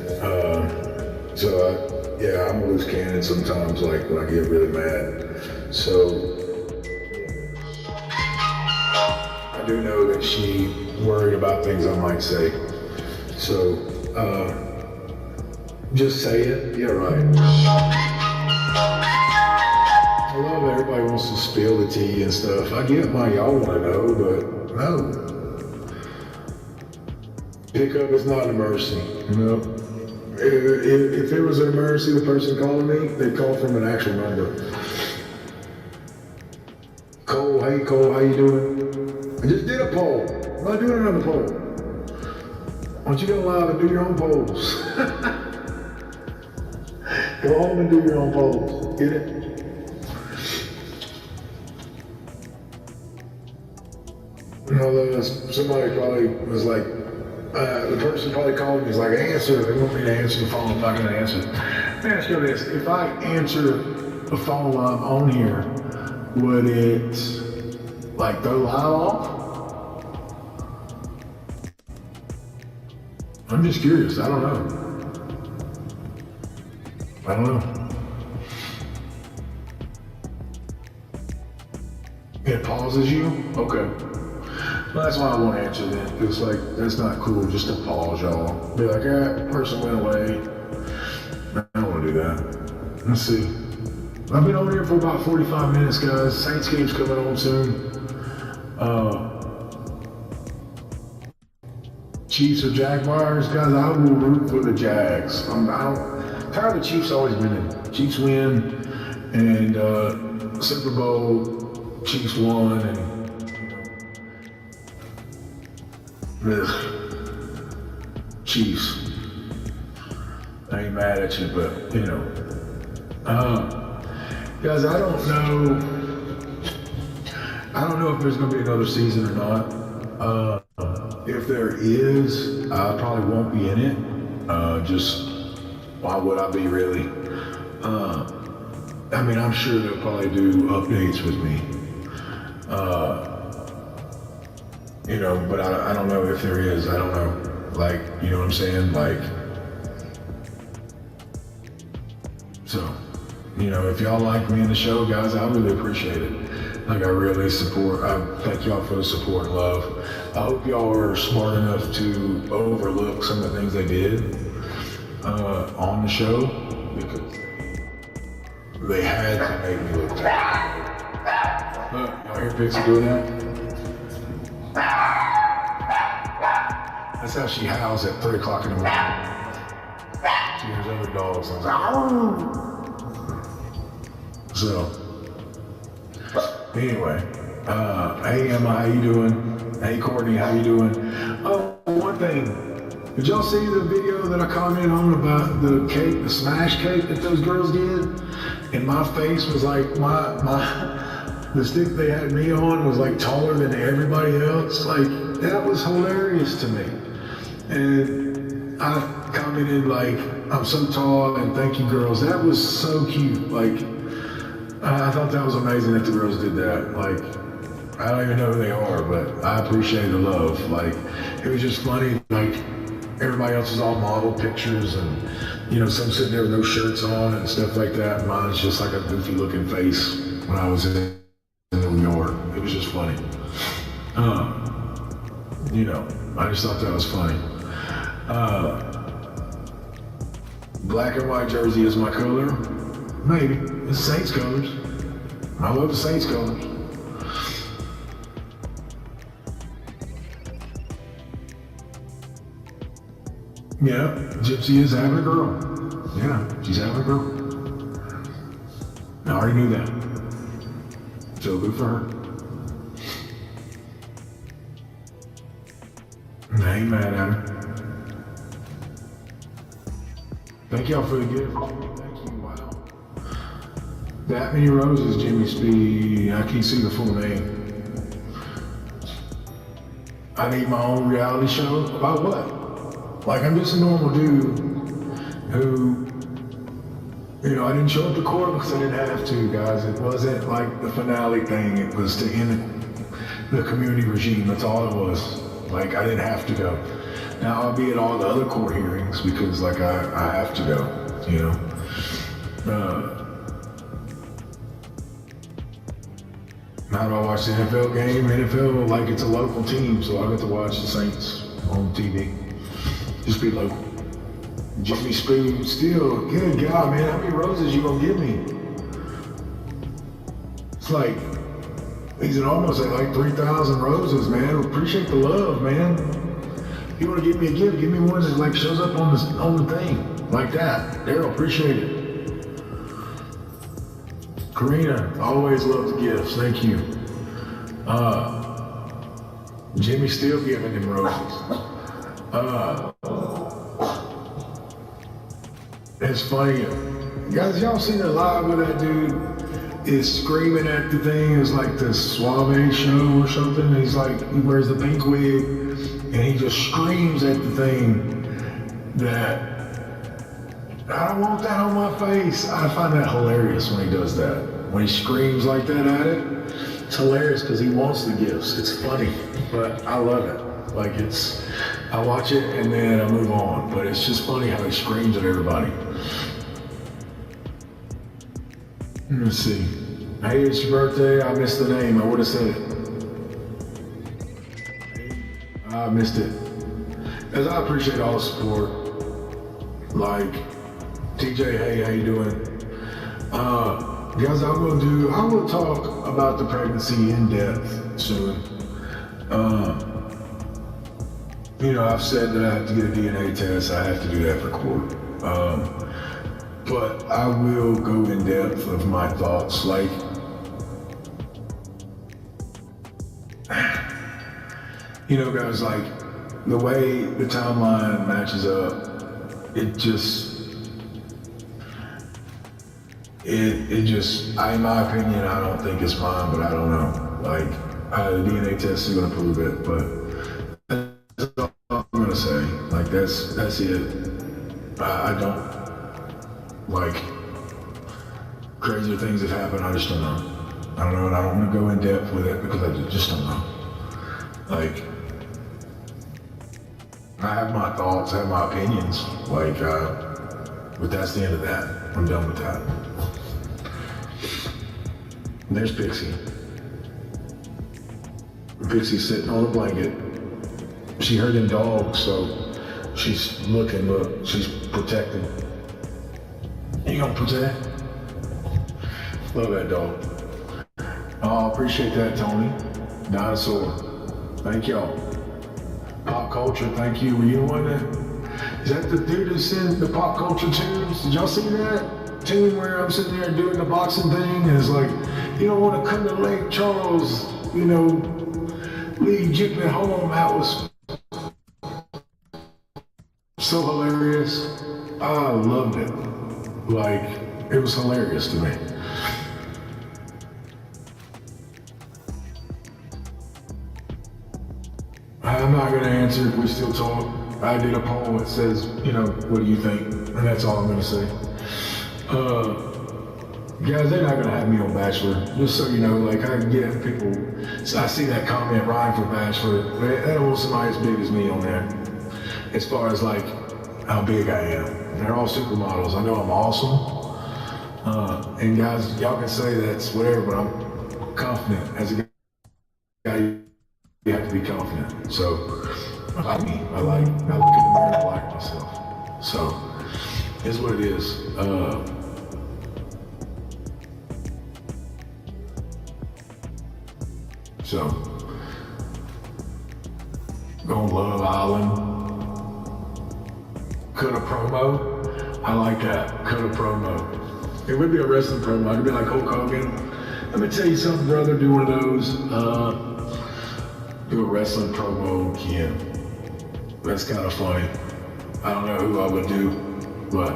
Yeah, I'm a loose cannon sometimes, like when I get really mad. So do know that she worried about things I might say. So, just say it. Yeah, right. I love everybody wants to spill the tea and stuff. I get why y'all want to know, but no. Pickup is not an emergency, you know? If it was an emergency, the person calling me, they'd call from an actual number. Cole, hey Cole, how you doing? I just did a poll. I'm not doing another poll. Why don't you go live and do your own polls? Go home and do your own polls. Get it? You know, somebody probably was like, the person probably called me, was like, answer. They want me to answer the phone. I'm not going to answer. Let me ask you this. If I answer the phone while I'm on here, would it, like, throw live off? I'm just curious. I don't know. I don't know. It pauses you? Okay. Well, that's why I won't answer then. It's like, that's not cool just to pause y'all. Be like, person went away. I don't want to do that. Let's see. I've been on here for about 45 minutes, guys. Saints game's coming on soon. Chiefs or Jaguars, guys, I will root for the Jags. I'm tired of the Chiefs always winning. Chiefs win, and Super Bowl, Chiefs won, and Chiefs. I ain't mad at you, but you know. Guys, I don't know if there's gonna be another season or not. If there is, I probably won't be in it. Just why would I be really? I mean, I'm sure they'll probably do updates with me. You know, but I don't know if there is. I don't know. Like, you know what I'm saying? Like, so, you know, if y'all like me in the show, guys, I really appreciate it. Like, I really support, I thank y'all for the support and love. I hope y'all are smart enough to overlook some of the things they did on the show, because they had to make me look bad. Look, y'all hear Pixie doing that? That's how she howls at 3 o'clock in the morning. She hears other dogs. I was like, "Arr!" So, anyway, hey Emma, how you doing? Hey Courtney, how you doing? Oh, one thing. Did y'all see the video that I commented on about the cake, the smash cake that those girls did? And my face was like, the stick they had me on was like taller than everybody else. Like, that was hilarious to me. And I commented like, I'm so tall and thank you girls. That was so cute. Like, I thought that was amazing that the girls did that. Like, I don't even know who they are, but I appreciate the love. Like, it was just funny. Like, everybody else is all model pictures and, you know, some sitting there with no shirts on and stuff like that. Mine's just like a goofy looking face when I was in New York. It was just funny. You know, I just thought that was funny. Black and white jersey is my color. Maybe. It's Saints colors. I love the Saints colors. Yeah, Gypsy is having a girl. Yeah, she's having a girl. I already knew that. So good for her. I ain't mad at her. Thank y'all for the gift. Thank you, wow. That many roses, Jimmy Speed. I can't see the full name. I need my own reality show. About what? Like, I'm just a normal dude who, you know, I didn't show up to court because I didn't have to, guys. It wasn't like the finale thing. It was to end the community regime. That's all it was. Like, I didn't have to go. Now, I'll be at all the other court hearings because, like, I have to go, you know. How do I watch the NFL game? NFL, like it's a local team, so I get to watch the Saints on TV. Just be local. Jimmy Spoon, still, good God, man, how many roses you gonna give me? It's like, he's almost at like 3,000 roses, man. Appreciate the love, man. If you wanna give me a gift, give me one that like shows up on the thing, like that. Daryl, appreciate it. Karina, always love the gifts, thank you. Jimmy still giving him roses. It's funny, guys, y'all seen it live where that dude is screaming at the thing? It's like the Suave show or something. He's like, he wears the pink wig and he just screams at the thing that I don't want that on my face. I find that hilarious when he does that. When he screams like that at it, it's hilarious because he wants the gifts. It's funny, but I love it. Like I watch it and then I move on, but it's just funny how he screams at everybody. Let's see. Hey, it's your birthday. I missed the name. I would have said it. I missed it. As I appreciate all the support. Like, TJ, hey, how you doing? Guys, I will talk about the pregnancy in depth soon. You know, I've said that I have to get a DNA test. I have to do that for court. But I will go in depth of my thoughts. Like, you know, guys, like the way the timeline matches up, it just, in my opinion, I don't think it's mine, but I don't know. Like, the DNA test is gonna prove it, but that's all I'm gonna say. Like, that's it. I don't, like, crazier things have happened, I just don't know. I don't know, and I don't wanna go in depth with it because I just don't know. Like, I have my thoughts, I have my opinions, like, but that's the end of that. I'm done with that. There's Pixie. Pixie's sitting on a blanket. She heard them dogs, so she's looking, look, she's protecting. You gonna protect? Love that dog. Oh, appreciate that, Tony. Dinosaur. Thank y'all. Pop culture, thank you. Were you the one that, is that the dude that sent the pop culture tunes? Did y'all see that tune where I'm sitting there doing the boxing thing and it's like, you don't want to come to Lake Charles, you know, leave Jipman home. That was so hilarious. I loved it. Like, it was hilarious to me. I'm not gonna answer if we still talk. I did a poll that says, you know, what do you think? And that's all I'm gonna say. Guys, they're not gonna have me on Bachelor. Just so you know, like, I get people, so I see that comment, Ryan for Bachelor. They don't want somebody as big as me on there. As far as like, how big I am. They're all supermodels. I know I'm awesome. And guys, y'all can say that's whatever, but I'm confident. As a guy, you have to be confident. So, I like me. I look in the mirror and I like myself. So, it's what it is. So, going Love Island. Cut a promo. I like that. Cut a promo. It would be a wrestling promo. It'd be like Hulk Hogan. Let me tell you something, brother. Do one of those. Do a wrestling promo, Ken. That's kind of funny. I don't know who I would do, but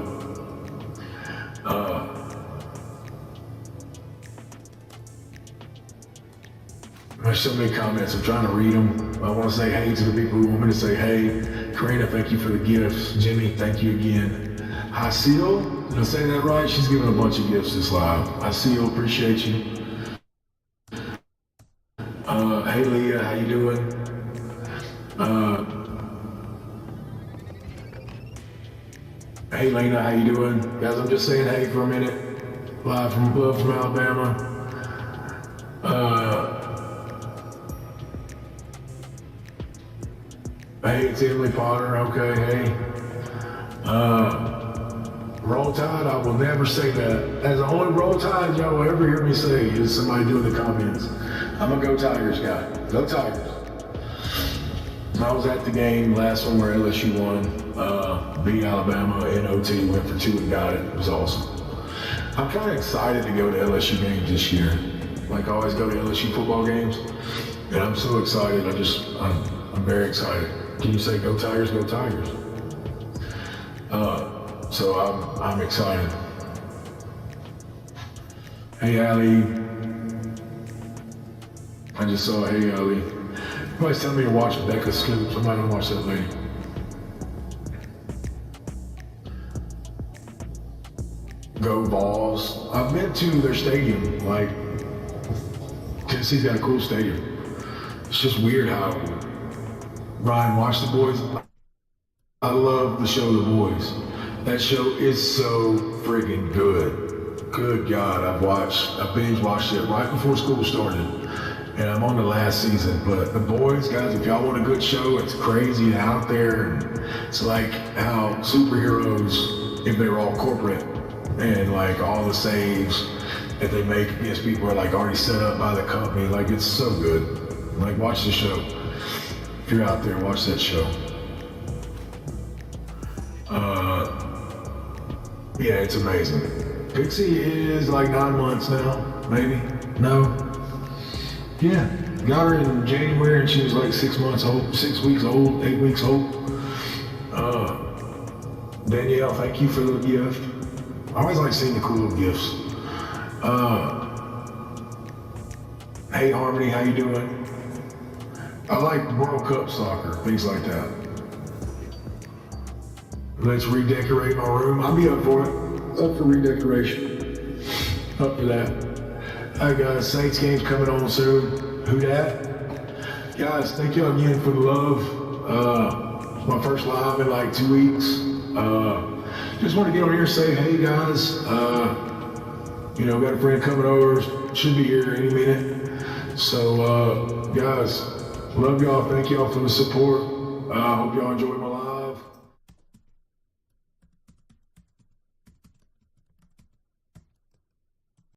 there's so many comments. I'm trying to read them. I want to say hey to the people who want me to say hey. Karina, thank you for the gifts. Jimmy, thank you again. YASyourhonor, did I say that right? She's giving a bunch of gifts this live. YASyourhonor, appreciate you. Hey Leah, how you doing? Hey Leenda, how you doing? Guys, I'm just saying hey for a minute. Live from Alabama. Hey, it's Emily Potter. Okay, hey. Roll Tide, I will never say that. That's the only Roll Tide y'all will ever hear me say is somebody doing the comments. I'm a Go Tigers guy. Go Tigers. I was at the game last one where LSU won. Beat Alabama in OT, went for 2 and got it. It was awesome. I'm kind of excited to go to LSU games this year. Like I always go to LSU football games. And I'm so excited. I'm very excited. Can you say Go Tigers, Go Tigers? So I'm excited. Hey, Allie. I just saw, hey, Allie. Everybody's telling me to watch Becca Scoops. I'm not gonna watch that lady. Go Vols. I've been to their stadium. Like, Tennessee's got a cool stadium. It's just weird how Ryan watched The Boys. I love the show The Boys. That show is so friggin' good. Good God, I binge watched it right before school started. And I'm on the last season, but The Boys, guys, if y'all want a good show, it's crazy and out there. And it's like how superheroes, if they were all corporate, and like all the saves that they make against people are like already set up by the company. Like it's so good. Like watch the show. If you're out there, watch that show. Yeah, it's amazing. Pixie is like 9 months now, maybe? No? Yeah, got her in January and she was like 6 months old, 6 weeks old, 8 weeks old. Danielle, thank you for the gift. I always like seeing the cool little gifts. Hey Harmony, how you doing? I like World Cup soccer, things like that. Let's redecorate my room. I'll be up for it. Up for redecoration. Up for that. Alright guys, Saints game's coming on soon. Who dat? Guys, thank y'all again for the love. It's my first live in like 2 weeks. Just want to get on here and say, hey guys, you know, got a friend coming over, should be here any minute. So, guys, love y'all, thank y'all for the support. I hope y'all enjoy my live.